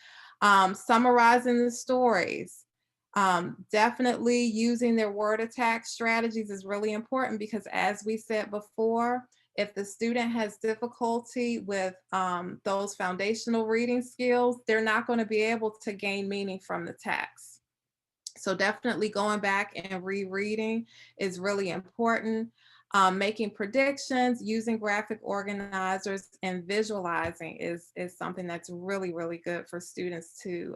Summarizing the stories. Definitely using their word attack strategies is really important because, as we said before, if the student has difficulty with those foundational reading skills, they're not going to be able to gain meaning from the text. So definitely going back and rereading is really important. Making predictions, using graphic organizers, and visualizing is something that's really, really good for students to,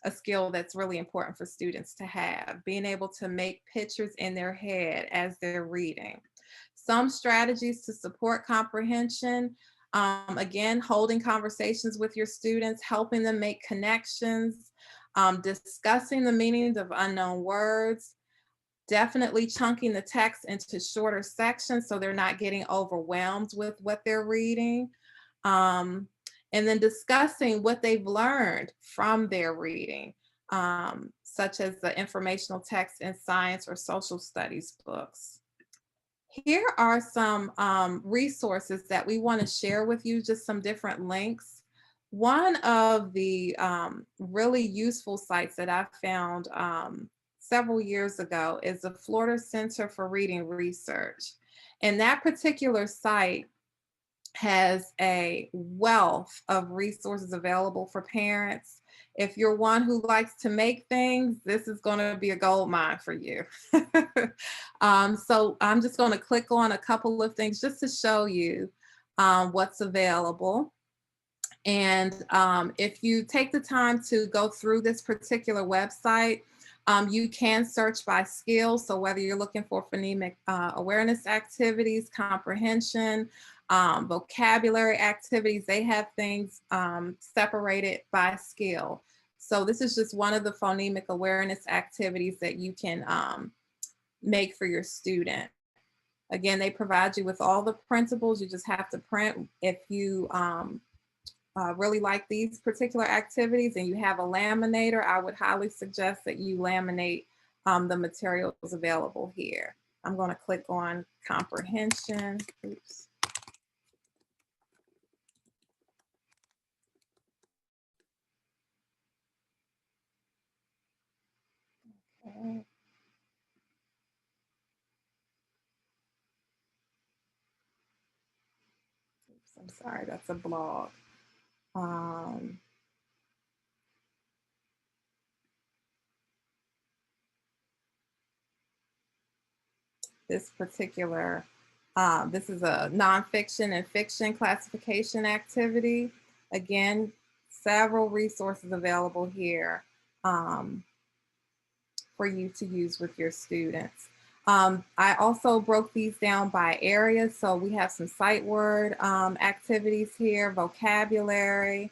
a skill that's really important for students to have, being able to make pictures in their head as they're reading. Some strategies to support comprehension, again, holding conversations with your students, helping them make connections, discussing the meanings of unknown words, definitely chunking the text into shorter sections so they're not getting overwhelmed with what they're reading. And then discussing what they've learned from their reading, such as the informational text in science or social studies books. Here are some resources that we want to share with you, just some different links. One of the really useful sites that I found several years ago is the Florida Center for Reading Research. And that particular site has a wealth of resources available for parents. If you're one who likes to make things, this is going to be a gold mine for you. So I'm just going to click on a couple of things just to show you what's available. And if you take the time to go through this particular website, You can search by skills. So whether you're looking for phonemic awareness activities, comprehension, vocabulary activities, they have things separated by skill. So this is just one of the phonemic awareness activities that you can make for your student. Again, they provide you with all the printables. You just have to print. If you really like these particular activities and you have a laminator, I would highly suggest that you laminate the materials available here. I'm going to click on comprehension. Oops. Okay. Oops, I'm sorry, that's a blog. This particular, this is a nonfiction and fiction classification activity. Again, several resources available here for you to use with your students. I also broke these down by areas. So we have some sight word activities here, vocabulary,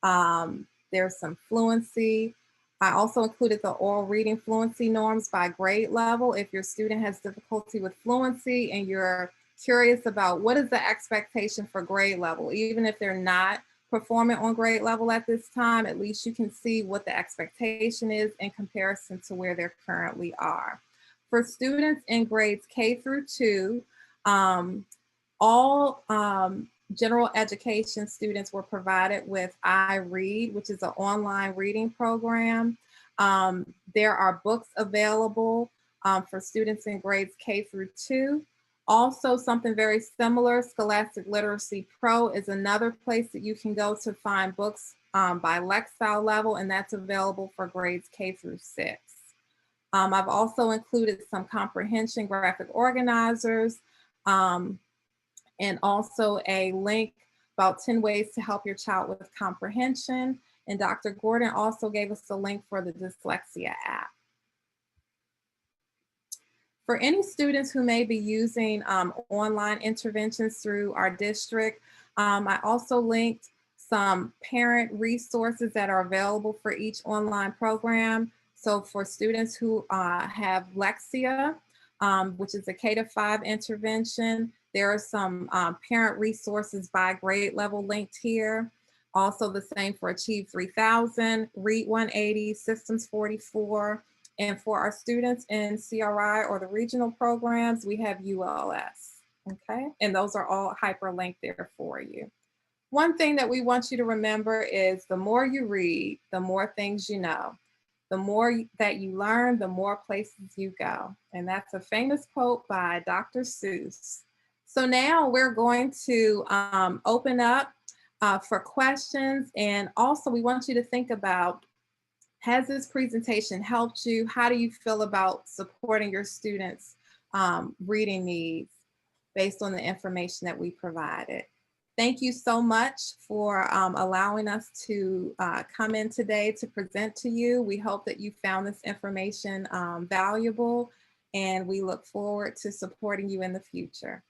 there's some fluency. I also included the oral reading fluency norms by grade level. If your student has difficulty with fluency and you're curious about what is the expectation for grade level, even if they're not performing on grade level at this time, at least you can see what the expectation is in comparison to where they currently are. For students in grades K through 2, all general education students were provided with iRead, which is an online reading program. There are books available for students in grades K through 2. Also, something very similar, Scholastic Literacy Pro is another place that you can go to find books by Lexile level, and that's available for grades K through 6. I've also included some comprehension graphic organizers, and also a link about 10 ways to help your child with comprehension. And Dr. Gordon also gave us the link for the Dyslexia app. For any students who may be using online interventions through our district, I also linked some parent resources that are available for each online program. So for students who have Lexia, which is a K-5 intervention, there are some parent resources by grade level linked here. Also the same for Achieve 3000, Read 180, Systems 44. And for our students in CRI or the regional programs, we have ULS, okay? And those are all hyperlinked there for you. One thing that we want you to remember is the more you read, the more things you know. The more that you learn, the more places you go. And that's a famous quote by Dr. Seuss. So now we're going to open up for questions. And also we want you to think about, has this presentation helped you? How do you feel about supporting your students' reading needs based on the information that we provided? Thank you so much for allowing us to come in today to present to you. We hope that you found this information valuable, and we look forward to supporting you in the future.